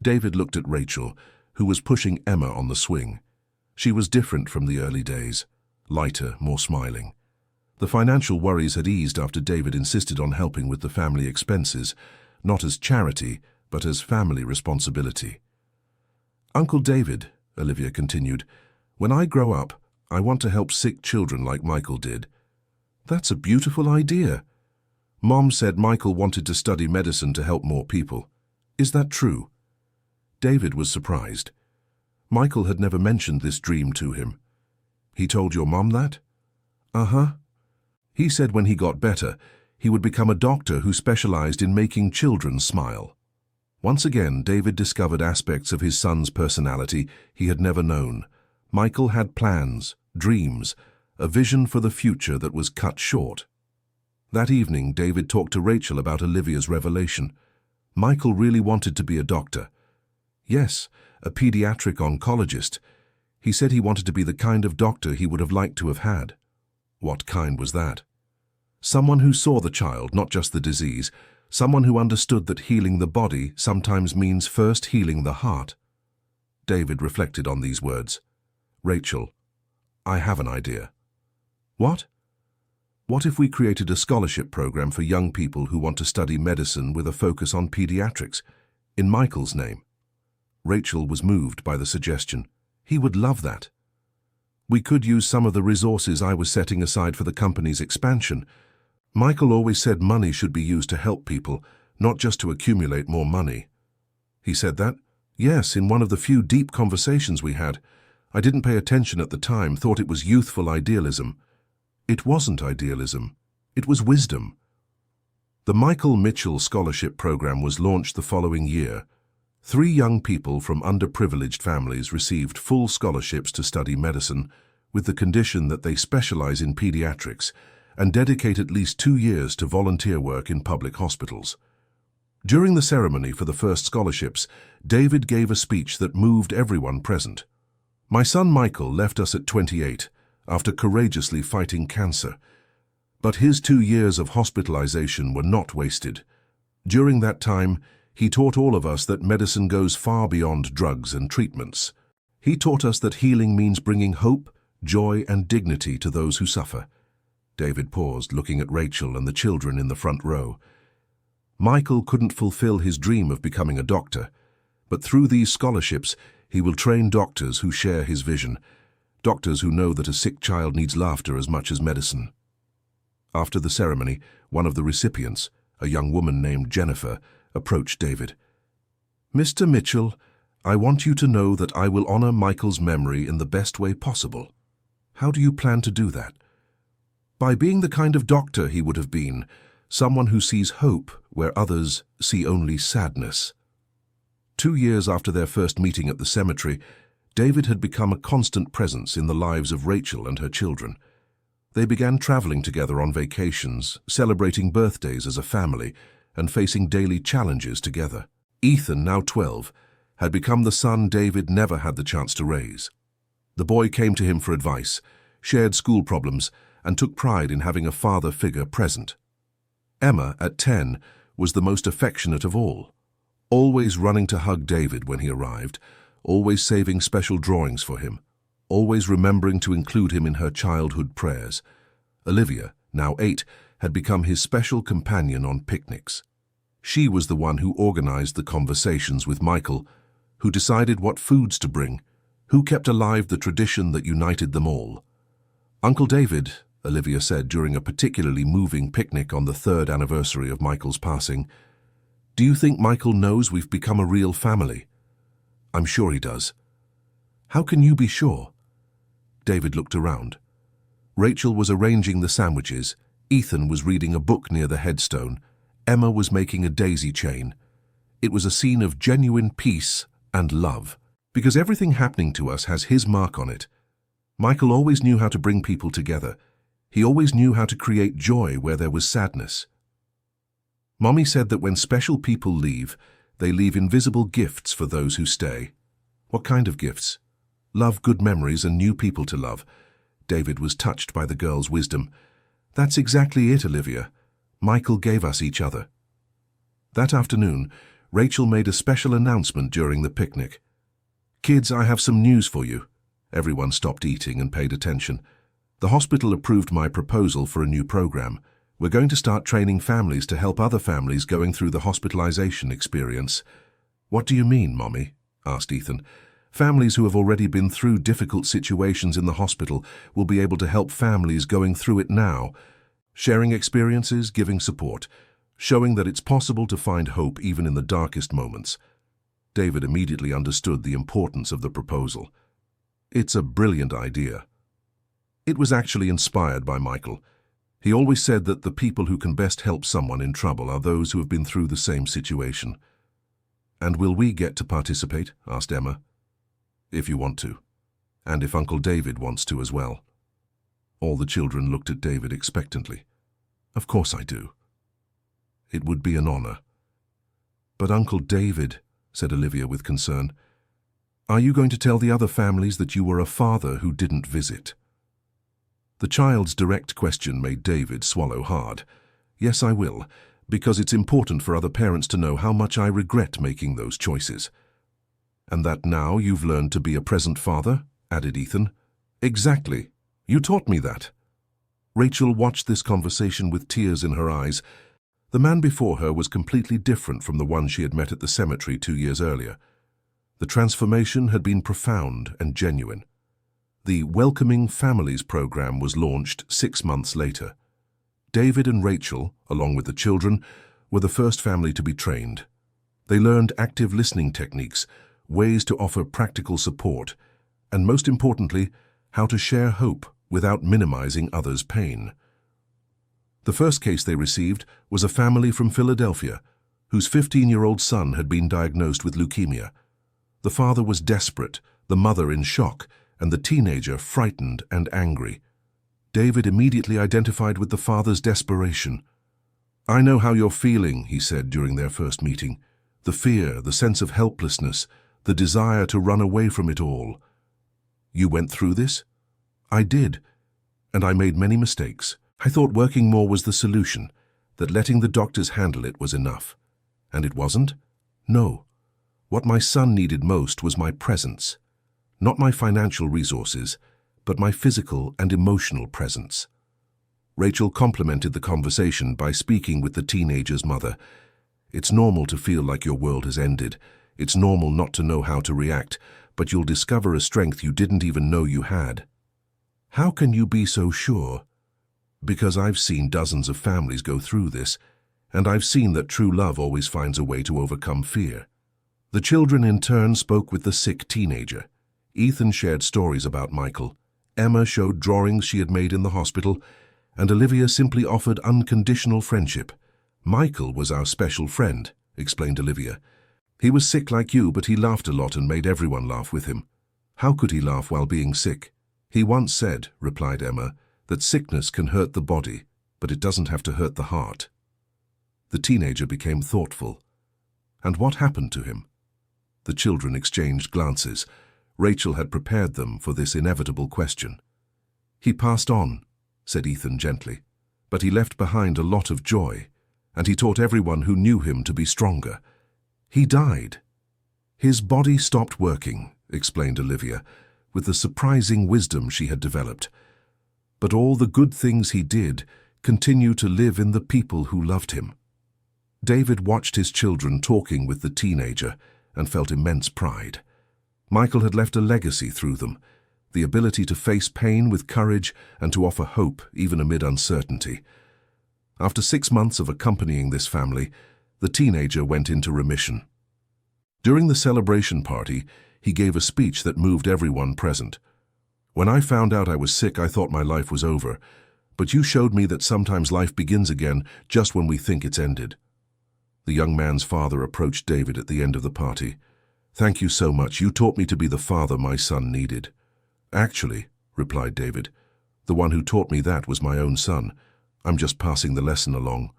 David looked at Rachel, who was pushing Emma on the swing. She was different from the early days, lighter, more smiling. The financial worries had eased after David insisted on helping with the family expenses, not as charity, but as family responsibility. "Uncle David," Olivia continued, "when I grow up, I want to help sick children like Michael did." "That's a beautiful idea." "Mom said Michael wanted to study medicine to help more people. Is that true?" David was surprised. Michael had never mentioned this dream to him. "He told your mom that?" "Uh-huh. He said when he got better, he would become a doctor who specialized in making children smile." Once again, David discovered aspects of his son's personality he had never known. Michael had plans, dreams, a vision for the future that was cut short. That evening, David talked to Rachel about Olivia's revelation. Michael really wanted to be a doctor. Yes, a pediatric oncologist. He said he wanted to be the kind of doctor he would have liked to have had. What kind was that? Someone who saw the child, not just the disease. Someone who understood that healing the body sometimes means first healing the heart. David reflected on these words. "Rachel, I have an idea." "What?" "What if we created a scholarship program for young people who want to study medicine with a focus on pediatrics, in Michael's name?" Rachel was moved by the suggestion. "He would love that." "We could use some of the resources I was setting aside for the company's expansion. Michael always said money should be used to help people, not just to accumulate more money." "He said that?" "Yes, in one of the few deep conversations we had. I didn't pay attention at the time, thought it was youthful idealism." "It wasn't idealism. It was wisdom." The Michael Mitchell Scholarship Program was launched the following year. 3 young people from underprivileged families received full scholarships to study medicine, with the condition that they specialize in pediatrics and dedicate at least 2 years to volunteer work in public hospitals. During the ceremony for the first scholarships, David gave a speech that moved everyone present. "My son Michael left us at 28, after courageously fighting cancer. But his 2 years of hospitalization were not wasted. During that time, he taught all of us that medicine goes far beyond drugs and treatments. He taught us that healing means bringing hope, joy, and dignity to those who suffer. David paused, looking at Rachel and the children in the front row. Michael couldn't fulfill his dream of becoming a doctor, but through these scholarships, he will train doctors who share his vision, doctors who know that a sick child needs laughter as much as medicine. After the ceremony, one of the recipients, a young woman named Jennifer, approached David. "Mr. Mitchell, I want you to know that I will honor Michael's memory in the best way possible. How do you plan to do that?" "By being the kind of doctor he would have been, someone who sees hope where others see only sadness." 2 years after their first meeting at the cemetery, David had become a constant presence in the lives of Rachel and her children. They began traveling together on vacations, celebrating birthdays as a family, and facing daily challenges together. Ethan, now 12, had become the son David never had the chance to raise. The boy came to him for advice, shared school problems, and took pride in having a father figure present. Emma, at 10, was the most affectionate of all, always running to hug David when he arrived, always saving special drawings for him, always remembering to include him in her childhood prayers. Olivia, now 8, had become his special companion on picnics. She was the one who organized the conversations with Michael, who decided what foods to bring, who kept alive the tradition that united them all. "Uncle David," Olivia said during a particularly moving picnic on the 3rd anniversary of Michael's passing, "do you think Michael knows we've become a real family?" "I'm sure he does." "How can you be sure?" David looked around. Rachel was arranging the sandwiches, Ethan was reading a book near the headstone, Emma was making a daisy chain. It was a scene of genuine peace and love, because everything happening to us has his mark on it. Michael always knew how to bring people together. He always knew how to create joy where there was sadness. Mommy said that when special people leave, they leave invisible gifts for those who stay. What kind of gifts? Love, good memories, and new people to love. David was touched by the girl's wisdom. That's exactly it, Olivia. Michael gave us each other. That afternoon, Rachel made a special announcement during the picnic. "Kids, I have some news for you." Everyone stopped eating and paid attention. "The hospital approved my proposal for a new program. We're going to start training families to help other families going through the hospitalization experience." "What do you mean, Mommy?" asked Ethan. "Families who have already been through difficult situations in the hospital will be able to help families going through it now, sharing experiences, giving support, showing that it's possible to find hope even in the darkest moments." David immediately understood the importance of the proposal. It's a brilliant idea. It was actually inspired by Michael. He always said that the people who can best help someone in trouble are those who have been through the same situation. "And will we get to participate?" asked Emma. "If you want to, and if Uncle David wants to as well." All the children looked at David expectantly. "Of course I do. It would be an honor." "But Uncle David," said Olivia with concern, "are you going to tell the other families that you were a father who didn't visit?" The child's direct question made David swallow hard. "Yes, I will, because it's important for other parents to know how much I regret making those choices." "And that now you've learned to be a present father?" added Ethan. "Exactly. You taught me that." Rachel watched this conversation with tears in her eyes. The man before her was completely different from the one she had met at the cemetery 2 years earlier. The transformation had been profound and genuine. The Welcoming Families program was launched 6 months later. David and Rachel, along with the children, were the first family to be trained. They learned active listening techniques, ways to offer practical support, and most importantly, how to share hope without minimizing others' pain. The first case they received was a family from Philadelphia, whose 15-year-old son had been diagnosed with leukemia. The father was desperate, the mother in shock, and the teenager frightened and angry. David immediately identified with the father's desperation. "I know how you're feeling," he said during their first meeting. "The fear, the sense of helplessness, the desire to run away from it all. You went through this?" "I did, and I made many mistakes. I thought working more was the solution, that letting the doctors handle it was enough. And it wasn't? No. What my son needed most was my presence. Not my financial resources, but my physical and emotional presence. Rachel complemented the conversation by speaking with the teenager's mother. It's normal to feel like your world has ended. It's normal not to know how to react, but you'll discover a strength you didn't even know you had. How can you be so sure? Because I've seen dozens of families go through this, and I've seen that true love always finds a way to overcome fear. The children in turn spoke with the sick teenager. Ethan shared stories about Michael. Emma showed drawings she had made in the hospital, and Olivia simply offered unconditional friendship. Michael was our special friend, explained Olivia. He was sick like you, but he laughed a lot and made everyone laugh with him. How could he laugh while being sick? He once said, replied Emma, that sickness can hurt the body, but it doesn't have to hurt the heart. The teenager became thoughtful. And what happened to him? The children exchanged glances. Rachel had prepared them for this inevitable question. He passed on, said Ethan gently, but he left behind a lot of joy, and he taught everyone who knew him to be stronger. He died. His body stopped working, explained Olivia, with the surprising wisdom she had developed. But all the good things he did continue to live in the people who loved him. David watched his children talking with the teenager and felt immense pride. Michael had left a legacy through them, the ability to face pain with courage and to offer hope even amid uncertainty. After 6 months of accompanying this family, the teenager went into remission. During the celebration party, he gave a speech that moved everyone present. When I found out I was sick, I thought my life was over, but you showed me that sometimes life begins again just when we think it's ended. The young man's father approached David at the end of the party. Thank you so much. You taught me to be the father my son needed. Actually, replied David, the one who taught me that was my own son. I'm just passing the lesson along.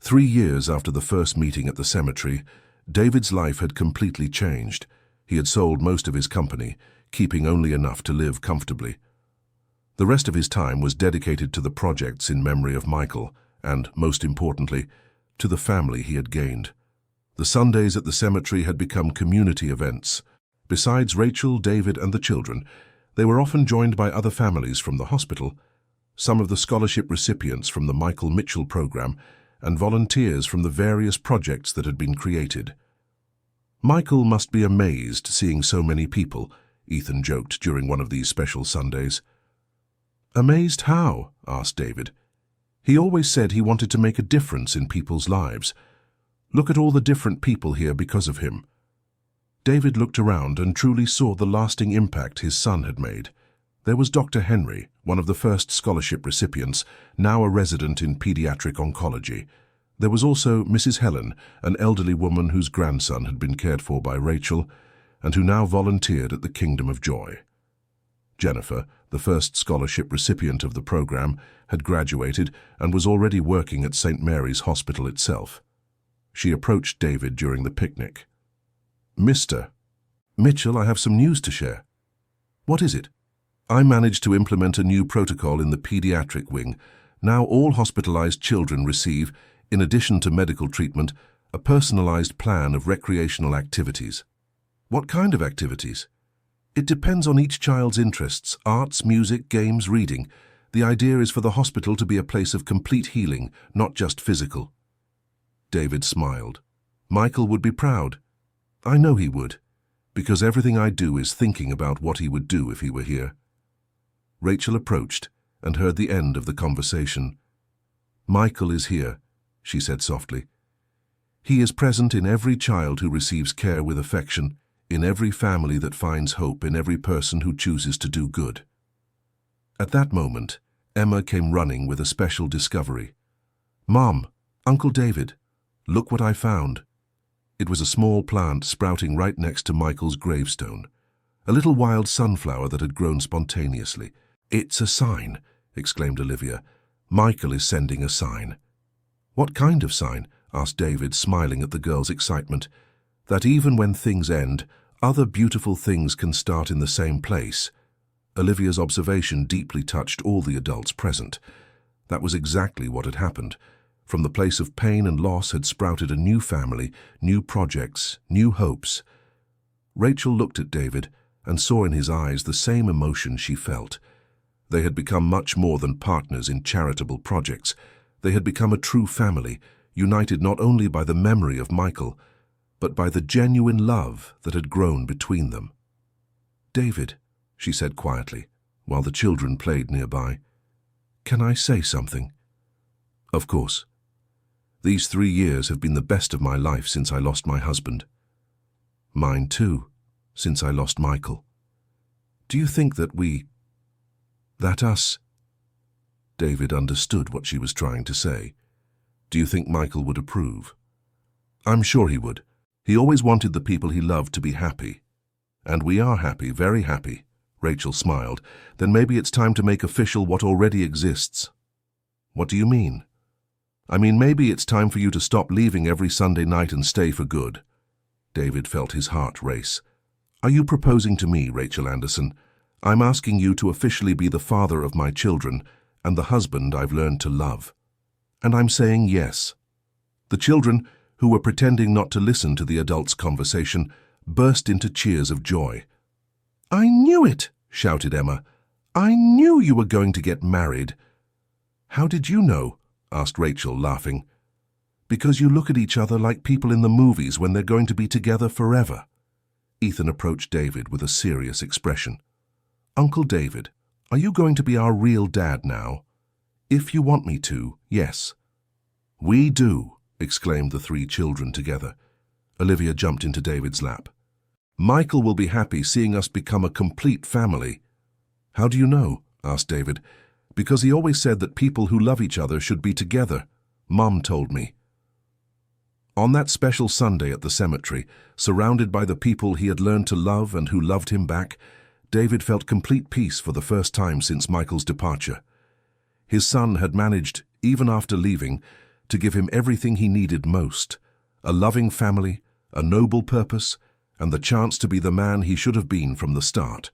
3 years after the first meeting at the cemetery, David's life had completely changed. He had sold most of his company, keeping only enough to live comfortably. The rest of his time was dedicated to the projects in memory of Michael and, most importantly, to the family he had gained. The Sundays at the cemetery had become community events. Besides Rachel, David, and the children, they were often joined by other families from the hospital, some of the scholarship recipients from the Michael Mitchell program, and volunteers from the various projects that had been created. Michael must be amazed seeing so many people, Ethan joked during one of these special Sundays. Amazed how? Asked David. He always said he wanted to make a difference in people's lives. Look at all the different people here because of him. David looked around and truly saw the lasting impact his son had made. There was Dr. Henry, one of the first scholarship recipients, now a resident in pediatric oncology. There was also Mrs. Helen, an elderly woman whose grandson had been cared for by Rachel, and who now volunteered at the Kingdom of Joy. Jennifer, the first scholarship recipient of the program, had graduated and was already working at St. Mary's Hospital itself. She approached David during the picnic. Mr. Mitchell, I have some news to share. What is it? I managed to implement a new protocol in the pediatric wing. Now all hospitalized children receive, in addition to medical treatment, a personalized plan of recreational activities. What kind of activities? It depends on each child's interests: arts, music, games, reading. The idea is for the hospital to be a place of complete healing, not just physical. David smiled. Michael would be proud. I know he would, because everything I do is thinking about what he would do if he were here. Rachel approached and heard the end of the conversation. Michael is here, she said softly. He is present in every child who receives care with affection, in every family that finds hope, in every person who chooses to do good. At that moment, Emma came running with a special discovery. Mom, Uncle David, look what I found. It was a small plant sprouting right next to Michael's gravestone, a little wild sunflower that had grown spontaneously. It's a sign, exclaimed Olivia. Michael is sending a sign. What kind of sign? Asked David, smiling at the girl's excitement. That even when things end, other beautiful things can start in the same place. Olivia's observation deeply touched all the adults present. That was exactly what had happened. From the place of pain and loss had sprouted a new family, new projects, new hopes. Rachel looked at David, and saw in his eyes the same emotion she felt. They had become much more than partners in charitable projects. They had become a true family, united not only by the memory of Michael, but by the genuine love that had grown between them. "David," she said quietly, while the children played nearby, "can I say something?" "Of course. These 3 years have been the best of my life since I lost my husband. Mine too, since I lost Michael. Do you think that us?" David understood what she was trying to say. "Do you think Michael would approve?" "I'm sure he would. He always wanted the people he loved to be happy. And we are happy, very happy." Rachel smiled. "Then maybe it's time to make official what already exists." "What do you mean?" "I mean, maybe it's time for you to stop leaving every Sunday night and stay for good." David felt his heart race. "Are you proposing to me, Rachel Anderson? I'm asking you to officially be the father of my children and the husband I've learned to love." "And I'm saying yes." The children, who were pretending not to listen to the adults' conversation, burst into cheers of joy. "I knew it!" shouted Emma. "I knew you were going to get married." "How did you know?" asked Rachel, laughing. "Because you look at each other like people in the movies when they're going to be together forever." Ethan approached David with a serious expression. "Uncle David, are you going to be our real dad now?" "If you want me to, yes." "We do," exclaimed the 3 children together. Olivia jumped into David's lap. "Michael will be happy seeing us become a complete family." "How do you know?" asked David. "Because he always said that people who love each other should be together. Mom told me." On that special Sunday at the cemetery, surrounded by the people he had learned to love and who loved him back, David felt complete peace for the first time since Michael's departure. His son had managed, even after leaving, to give him everything he needed most: a loving family, a noble purpose, and the chance to be the man he should have been from the start.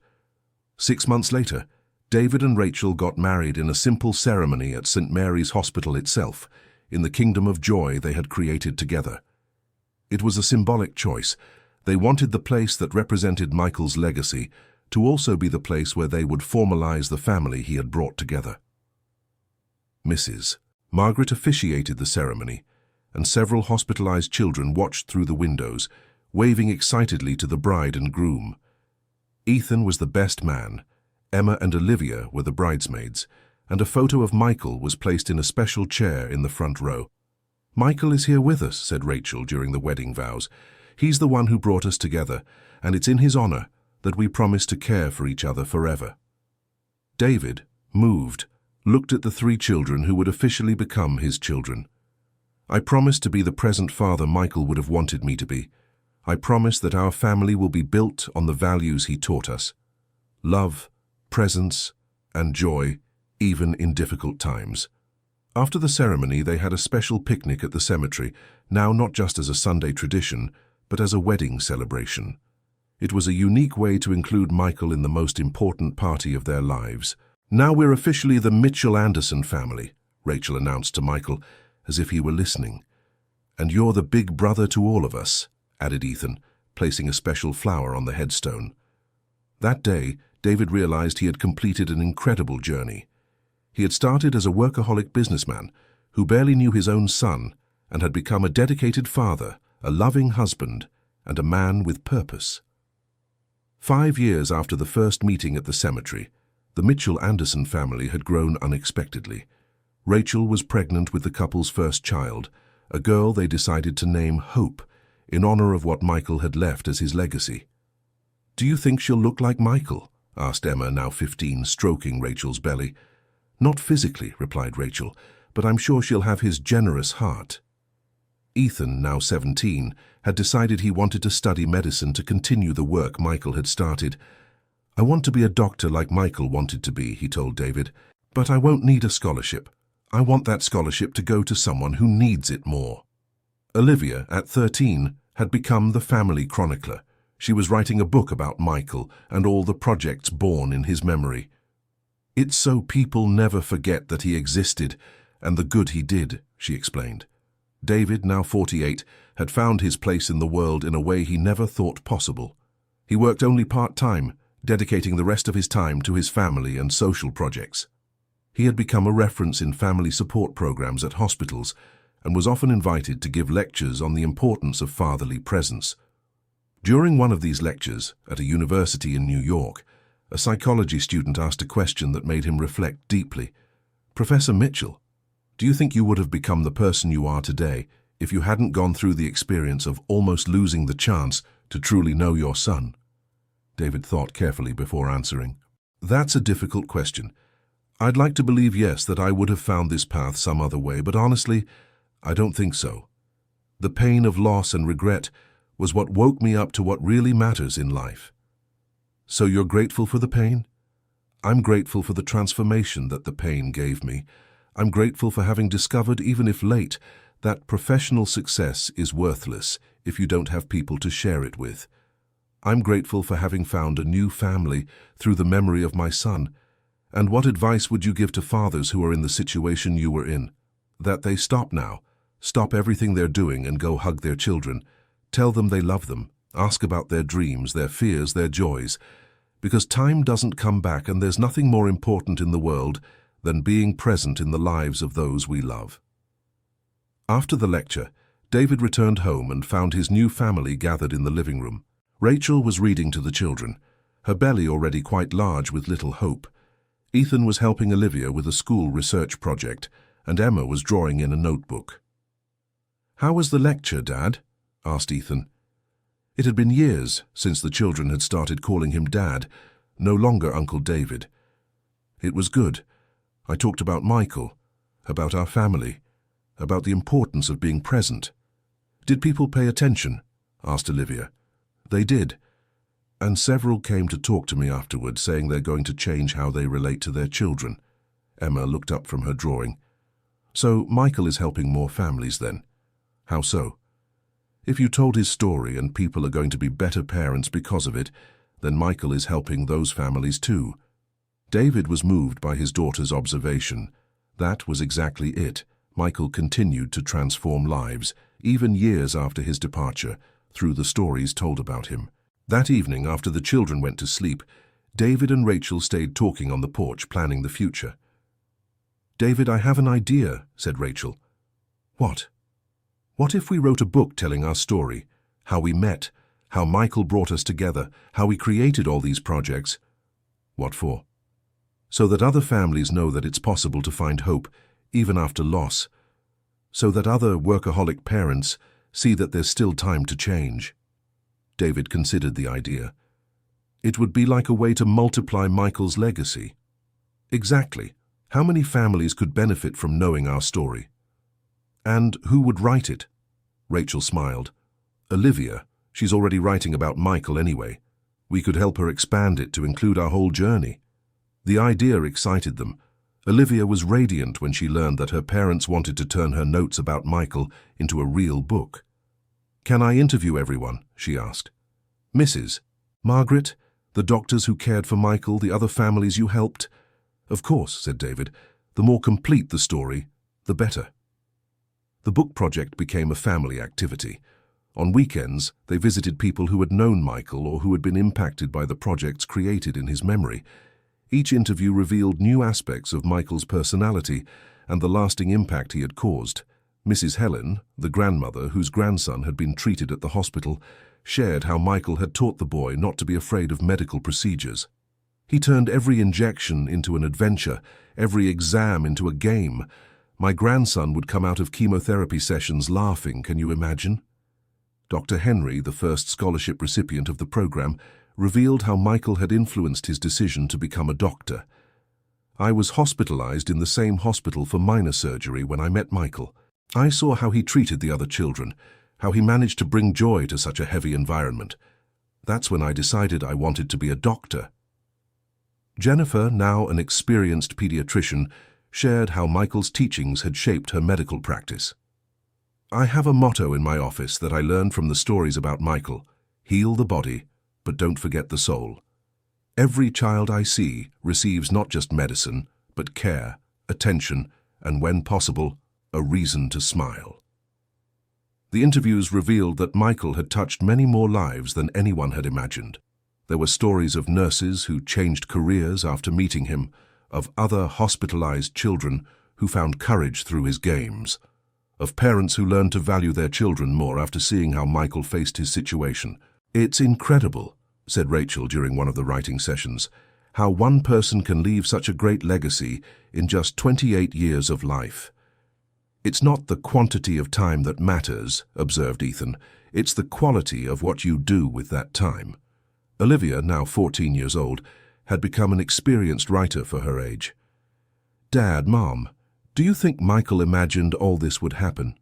6 months later, David and Rachel got married in a simple ceremony at St. Mary's Hospital itself, in the kingdom of joy they had created together. It was a symbolic choice. They wanted the place that represented Michael's legacy to also be the place where they would formalize the family he had brought together. Mrs. Margaret officiated the ceremony, and several hospitalized children watched through the windows, waving excitedly to the bride and groom. Ethan was the best man, Emma and Olivia were the bridesmaids, and a photo of Michael was placed in a special chair in the front row. "Michael is here with us," said Rachel during the wedding vows. "He's the one who brought us together, and it's in his honor that we promise to care for each other forever." David, moved, looked at the 3 children who would officially become his children. "I promise to be the present father Michael would have wanted me to be. I promise that our family will be built on the values he taught us: love, presence, and joy, even in difficult times." After the ceremony, they had a special picnic at the cemetery, now not just as a Sunday tradition, but as a wedding celebration. It was a unique way to include Michael in the most important party of their lives. "Now we're officially the Mitchell Anderson family," Rachel announced to Michael, as if he were listening. "And you're the big brother to all of us," added Ethan, placing a special flower on the headstone. That day, David realized he had completed an incredible journey. He had started as a workaholic businessman who barely knew his own son and had become a dedicated father, a loving husband, and a man with purpose. 5 years after the first meeting at the cemetery, the Mitchell Anderson family had grown unexpectedly. Rachel was pregnant with the couple's first child, a girl they decided to name Hope, in honor of what Michael had left as his legacy. "Do you think she'll look like Michael?" asked Emma, now 15, stroking Rachel's belly. "Not physically," replied Rachel, "but I'm sure she'll have his generous heart." Ethan, now 17, had decided he wanted to study medicine to continue the work Michael had started. "I want to be a doctor like Michael wanted to be," he told David, "but I won't need a scholarship. I want that scholarship to go to someone who needs it more." Olivia, at 13, had become the family chronicler. She was writing a book about Michael and all the projects born in his memory. "It's so people never forget that he existed and the good he did," she explained. David, now 48, had found his place in the world in a way he never thought possible. He worked only part-time, dedicating the rest of his time to his family and social projects. He had become a reference in family support programs at hospitals and was often invited to give lectures on the importance of fatherly presence. During one of these lectures, at a university in New York, a psychology student asked a question that made him reflect deeply. "Professor Mitchell, do you think you would have become the person you are today if you hadn't gone through the experience of almost losing the chance to truly know your son?" David thought carefully before answering. "That's a difficult question. I'd like to believe yes, that I would have found this path some other way, but honestly, I don't think so. The pain of loss and regret was what woke me up to what really matters in life." "So you're grateful for the pain?" "I'm grateful for the transformation that the pain gave me. I'm grateful for having discovered, even if late, that professional success is worthless if you don't have people to share it with. I'm grateful for having found a new family through the memory of my son. And what advice would you give to fathers who are in the situation you were in? That they stop now, stop everything they're doing and go hug their children. Tell them they love them. Ask about their dreams, their fears, their joys. Because time doesn't come back, and there's nothing more important in the world than being present in the lives of those we love." After the lecture, David returned home and found his new family gathered in the living room. Rachel was reading to the children, her belly already quite large with little hope. Ethan was helping Olivia with a school research project, and Emma was drawing in a notebook. "How was the lecture, Dad?" asked Ethan. It had been years since the children had started calling him Dad, no longer Uncle David. "It was good. I talked about Michael, about our family, about the importance of being present." "Did people pay attention?" asked Olivia. "They did. And several came to talk to me afterward, saying they're going to change how they relate to their children." Emma looked up from her drawing. "So Michael is helping more families then? How so?" "If you told his story and people are going to be better parents because of it, then Michael is helping those families too." David was moved by his daughter's observation. That was exactly it. Michael continued to transform lives, even years after his departure, through the stories told about him. That evening, after the children went to sleep, David and Rachel stayed talking on the porch, planning the future. "David, I have an idea," said Rachel. "What?" "What if we wrote a book telling our story? How we met, how Michael brought us together, how we created all these projects." "What for?" "So that other families know that it's possible to find hope, even after loss. So that other workaholic parents see that there's still time to change." David considered the idea. "It would be like a way to multiply Michael's legacy." "Exactly. How many families could benefit from knowing our story?" "And who would write it?" Rachel smiled. "Olivia. She's already writing about Michael anyway. We could help her expand it to include our whole journey." The idea excited them. Olivia was radiant when she learned that her parents wanted to turn her notes about Michael into a real book. "Can I interview everyone?" she asked. "Mrs. Margaret, the doctors who cared for Michael, the other families you helped?" "Of course," said David. "The more complete the story, the better." The book project became a family activity. On weekends, they visited people who had known Michael or who had been impacted by the projects created in his memory. Each interview revealed new aspects of Michael's personality and the lasting impact he had caused. Mrs. Helen, the grandmother whose grandson had been treated at the hospital, shared how Michael had taught the boy not to be afraid of medical procedures. "He turned every injection into an adventure, every exam into a game. My grandson would come out of chemotherapy sessions laughing, can you imagine?" Dr. Henry, the first scholarship recipient of the program, revealed how Michael had influenced his decision to become a doctor. "I was hospitalized in the same hospital for minor surgery when I met Michael. I saw how he treated the other children, how he managed to bring joy to such a heavy environment. That's when I decided I wanted to be a doctor." Jennifer, now an experienced pediatrician, shared how Michael's teachings had shaped her medical practice. "I have a motto in my office that I learned from the stories about Michael: heal the body, but don't forget the soul. Every child I see receives not just medicine, but care, attention, and when possible, a reason to smile." The interviews revealed that Michael had touched many more lives than anyone had imagined. There were stories of nurses who changed careers after meeting him, of other hospitalized children who found courage through his games, of parents who learned to value their children more after seeing how Michael faced his situation. "It's incredible," said Rachel during one of the writing sessions, "how one person can leave such a great legacy in just 28 years of life." "It's not the quantity of time that matters," observed Ethan. "It's the quality of what you do with that time." Olivia, now 14 years old, had become an experienced writer for her age. "Dad, Mom, do you think Michael imagined all this would happen?"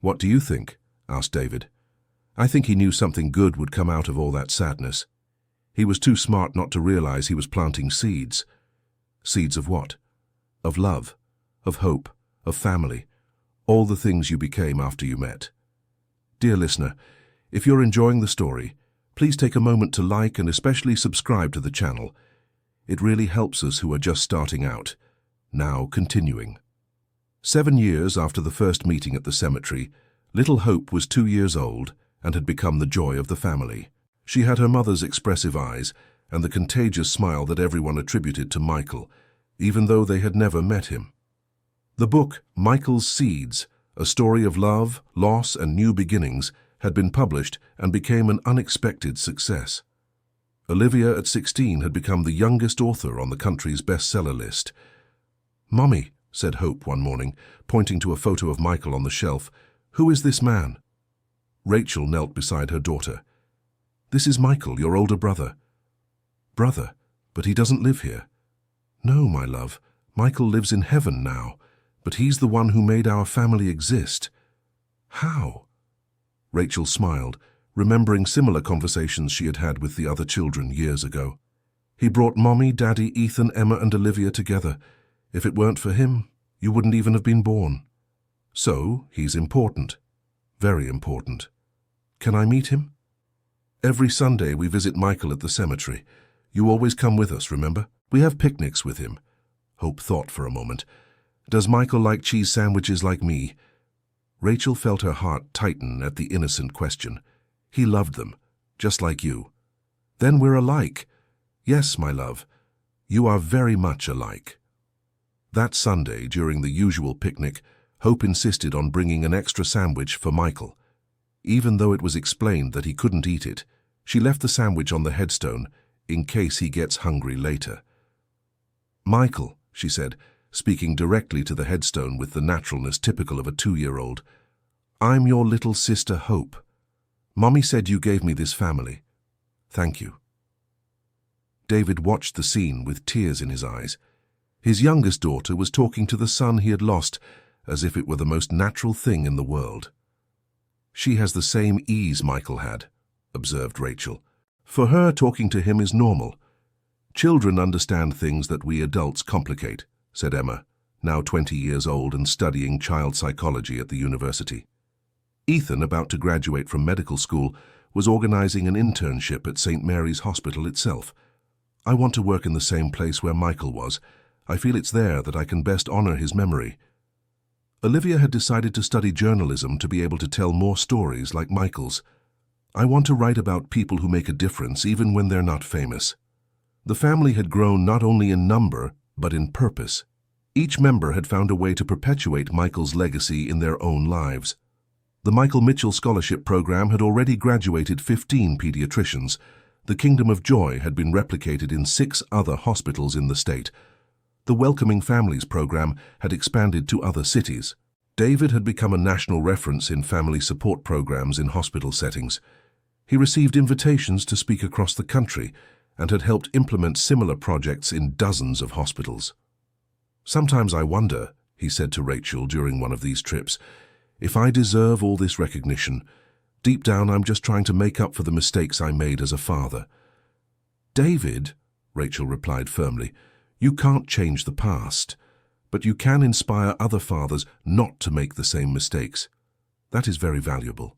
"What do you think?" asked David. "I think he knew something good would come out of all that sadness. He was too smart not to realize he was planting seeds." "Seeds of what?" "Of love, of hope, of family, all the things you became after you met." Dear listener, if you're enjoying the story, please take a moment to like and especially subscribe to the channel. It really helps us who are just starting out. Now continuing. 7 years after the first meeting at the cemetery, little Hope was 2 years old and had become the joy of the family. She had her mother's expressive eyes and the contagious smile that everyone attributed to Michael, even though they had never met him. The book, Michael's Seeds, a story of love, loss, and new beginnings, had been published and became an unexpected success. Olivia, at 16, had become the youngest author on the country's bestseller list. "Mommy," said Hope one morning, pointing to a photo of Michael on the shelf, "who is this man?" Rachel knelt beside her daughter. "This is Michael, your older brother." "Brother? But he doesn't live here." "No, my love. Michael lives in heaven now, but he's the one who made our family exist." "How?" Rachel smiled, remembering similar conversations she had had with the other children years ago. "He brought Mommy, Daddy, Ethan, Emma, and Olivia together. If it weren't for him, you wouldn't even have been born. So, he's important. Very important. Can I meet him?" "Every Sunday we visit Michael at the cemetery. You always come with us, remember? We have picnics with him." Hope thought for a moment. "Does Michael like cheese sandwiches like me?" Rachel felt her heart tighten at the innocent question. "He loved them, just like you." "Then we're alike." "Yes, my love, you are very much alike." That Sunday, during the usual picnic, Hope insisted on bringing an extra sandwich for Michael. Even though it was explained that he couldn't eat it, she left the sandwich on the headstone in case he gets hungry later. "Michael," she said, speaking directly to the headstone with the naturalness typical of a 2-year-old, "I'm your little sister Hope. Mommy said you gave me this family. Thank you." David watched the scene with tears in his eyes. His youngest daughter was talking to the son he had lost as if it were the most natural thing in the world. "She has the same ease Michael had," observed Rachel. "For her, talking to him is normal. Children understand things that we adults complicate," said Emma, now 20 years old and studying child psychology at the university. Ethan, about to graduate from medical school, was organizing an internship at St. Mary's Hospital itself. "I want to work in the same place where Michael was. I feel it's there that I can best honor his memory." Olivia had decided to study journalism to be able to tell more stories like Michael's. "I want to write about people who make a difference even when they're not famous." The family had grown not only in number, but in purpose. Each member had found a way to perpetuate Michael's legacy in their own lives. The Michael Mitchell Scholarship Program had already graduated 15 pediatricians. The Kingdom of Joy had been replicated in 6 other hospitals in the state. The Welcoming Families Program had expanded to other cities. David had become a national reference in family support programs in hospital settings. He received invitations to speak across the country and had helped implement similar projects in dozens of hospitals. "Sometimes I wonder," he said to Rachel during one of these trips, "if I deserve all this recognition. Deep down, I'm just trying to make up for the mistakes I made as a father." "David," Rachel replied firmly, "you can't change the past, but you can inspire other fathers not to make the same mistakes. That is very valuable."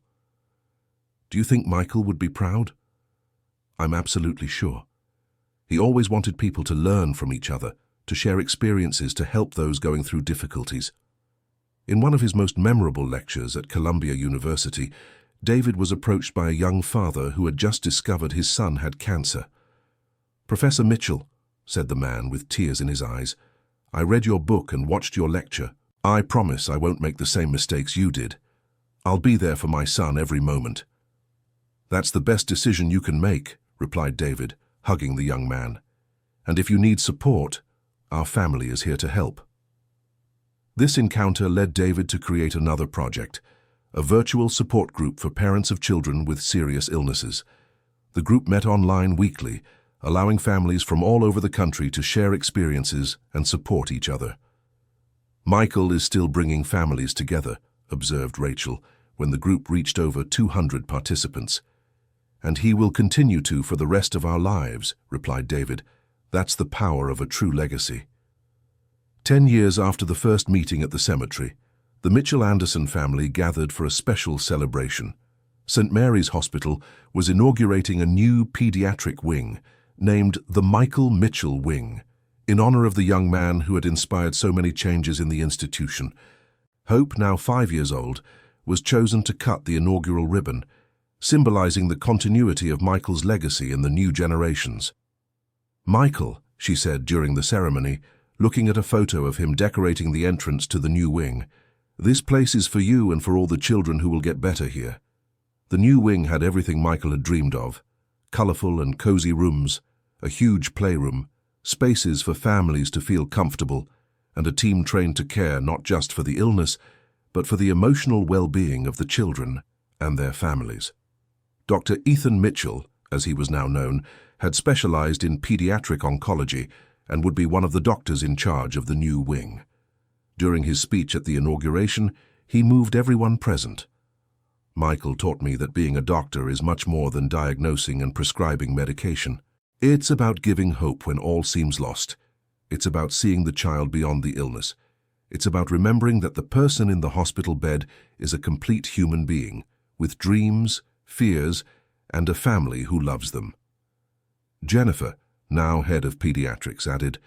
"Do you think Michael would be proud?" "I'm absolutely sure. He always wanted people to learn from each other, to share experiences to help those going through difficulties. In one of his most memorable lectures at Columbia University, David was approached by a young father who had just discovered his son had cancer. "Professor Mitchell," said the man with tears in his eyes, "I read your book and watched your lecture. I promise I won't make the same mistakes you did. I'll be there for my son every moment." "That's the best decision you can make," replied David, hugging the young man. "And if you need support, our family is here to help." This encounter led David to create another project, a virtual support group for parents of children with serious illnesses. The group met online weekly, allowing families from all over the country to share experiences and support each other. "Michael is still bringing families together," observed Rachel, when the group reached over 200 participants. "And he will continue to for the rest of our lives," replied David. "That's the power of a true legacy." 10 years after the first meeting at the cemetery, the Mitchell-Anderson family gathered for a special celebration. St. Mary's Hospital was inaugurating a new pediatric wing, named the Michael Mitchell Wing, in honor of the young man who had inspired so many changes in the institution. Hope, now 5 years old, was chosen to cut the inaugural ribbon, symbolizing the continuity of Michael's legacy in the new generations. "Michael," she said during the ceremony, looking at a photo of him decorating the entrance to the new wing, "this place is for you and for all the children who will get better here." The new wing had everything Michael had dreamed of: colorful and cozy rooms, a huge playroom, spaces for families to feel comfortable, and a team trained to care not just for the illness, but for the emotional well-being of the children and their families. Dr. Ethan Mitchell, as he was now known, had specialized in pediatric oncology and would be one of the doctors in charge of the new wing. During his speech at the inauguration, he moved everyone present. "Michael taught me that being a doctor is much more than diagnosing and prescribing medication. It's about giving hope when all seems lost. It's about seeing the child beyond the illness. It's about remembering that the person in the hospital bed is a complete human being, with dreams, fears, and a family who loves them." Jennifer, now head of pediatrics, added,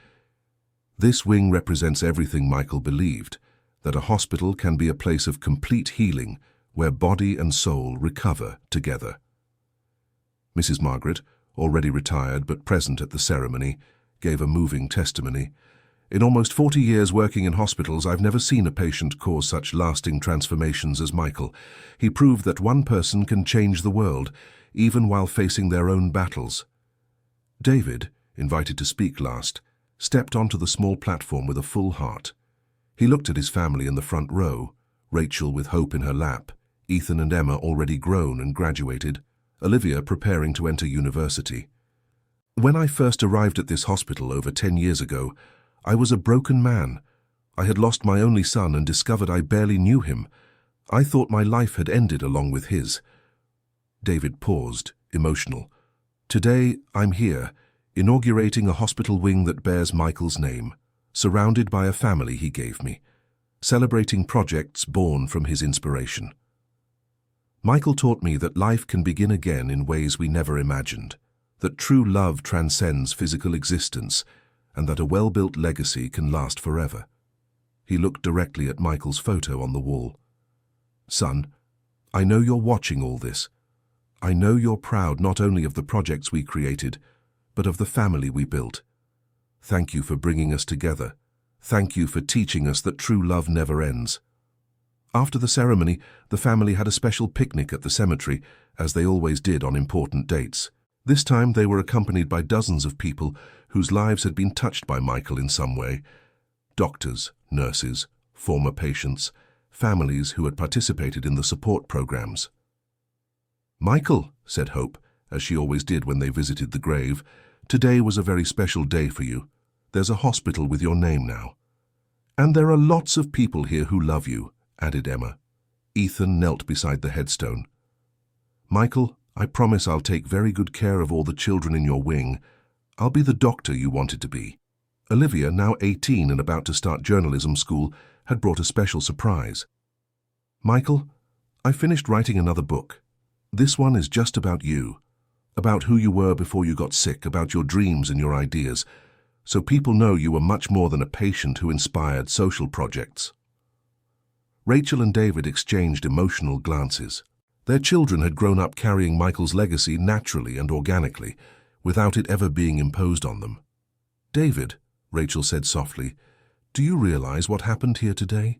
"This wing represents everything Michael believed, that a hospital can be a place of complete healing where body and soul recover together." Mrs. Margaret, already retired but present at the ceremony, gave a moving testimony. "In almost 40 years working in hospitals, I've never seen a patient cause such lasting transformations as Michael. He proved that one person can change the world, even while facing their own battles." David, invited to speak last, stepped onto the small platform with a full heart. He looked at his family in the front row, Rachel with Hope in her lap, Ethan and Emma already grown and graduated, Olivia preparing to enter university. "When I first arrived at this hospital over 10 years ago, I was a broken man. I had lost my only son and discovered I barely knew him. I thought my life had ended along with his." David paused, emotional. "Today, I'm here, inaugurating a hospital wing that bears Michael's name, surrounded by a family he gave me, celebrating projects born from his inspiration. Michael taught me that life can begin again in ways we never imagined, that true love transcends physical existence, and that a well-built legacy can last forever." He looked directly at Michael's photo on the wall. "Son, I know you're watching all this. I know you're proud not only of the projects we created, but of the family we built. Thank you for bringing us together. Thank you for teaching us that true love never ends." After the ceremony, the family had a special picnic at the cemetery, as they always did on important dates. This time they were accompanied by dozens of people whose lives had been touched by Michael in some way. Doctors, nurses, former patients, families who had participated in the support programs. "Michael," said Hope, as she always did when they visited the grave, "today was a very special day for you. There's a hospital with your name now. And there are lots of people here who love you," added Emma. Ethan knelt beside the headstone. "Michael, I promise I'll take very good care of all the children in your wing. I'll be the doctor you wanted to be." Olivia, now 18 and about to start journalism school, had brought a special surprise. "Michael, I finished writing another book. This one is just about you, about who you were before you got sick, about your dreams and your ideas, so people know you were much more than a patient who inspired social projects." Rachel and David exchanged emotional glances. Their children had grown up carrying Michael's legacy naturally and organically, without it ever being imposed on them. "David," Rachel said softly, "do you realize what happened here today?"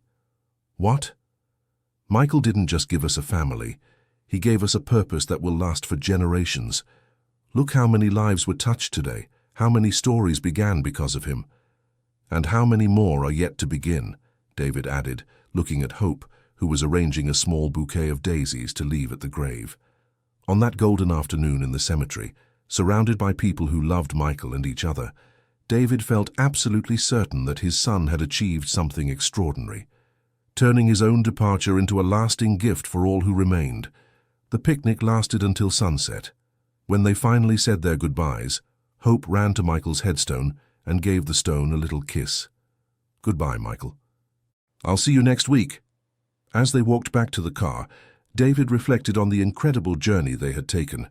"What?" "Michael didn't just give us a family. He gave us a purpose that will last for generations. Look how many lives were touched today, how many stories began because of him. And how many more are yet to begin," David added, looking at Hope, who was arranging a small bouquet of daisies to leave at the grave. On that golden afternoon in the cemetery, surrounded by people who loved Michael and each other, David felt absolutely certain that his son had achieved something extraordinary, turning his own departure into a lasting gift for all who remained. The picnic lasted until sunset. When they finally said their goodbyes, Hope ran to Michael's headstone and gave the stone a little kiss. "Goodbye, Michael. I'll see you next week." As they walked back to the car, David reflected on the incredible journey they had taken.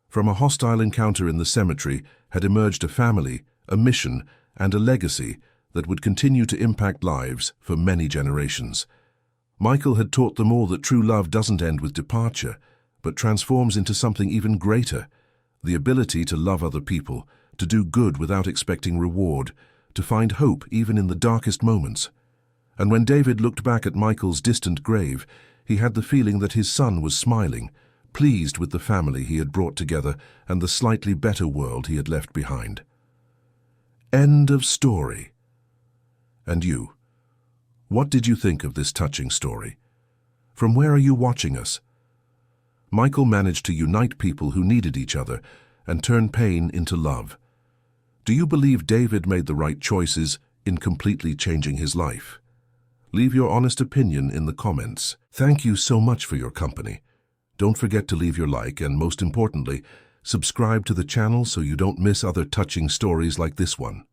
From a hostile encounter in the cemetery had emerged a family, a mission, and a legacy that would continue to impact lives for many generations. Michael had taught them all that true love doesn't end with departure, but transforms into something even greater: the ability to love other people, to do good without expecting reward, to find hope even in the darkest moments. And when David looked back at Michael's distant grave, he had the feeling that his son was smiling, pleased with the family he had brought together and the slightly better world he had left behind. End of story. And you? What did you think of this touching story? From where are you watching us? Michael managed to unite people who needed each other and turn pain into love. Do you believe David made the right choices in completely changing his life? Leave your honest opinion in the comments. Thank you so much for your company. Don't forget to leave your like and, most importantly, subscribe to the channel so you don't miss other touching stories like this one.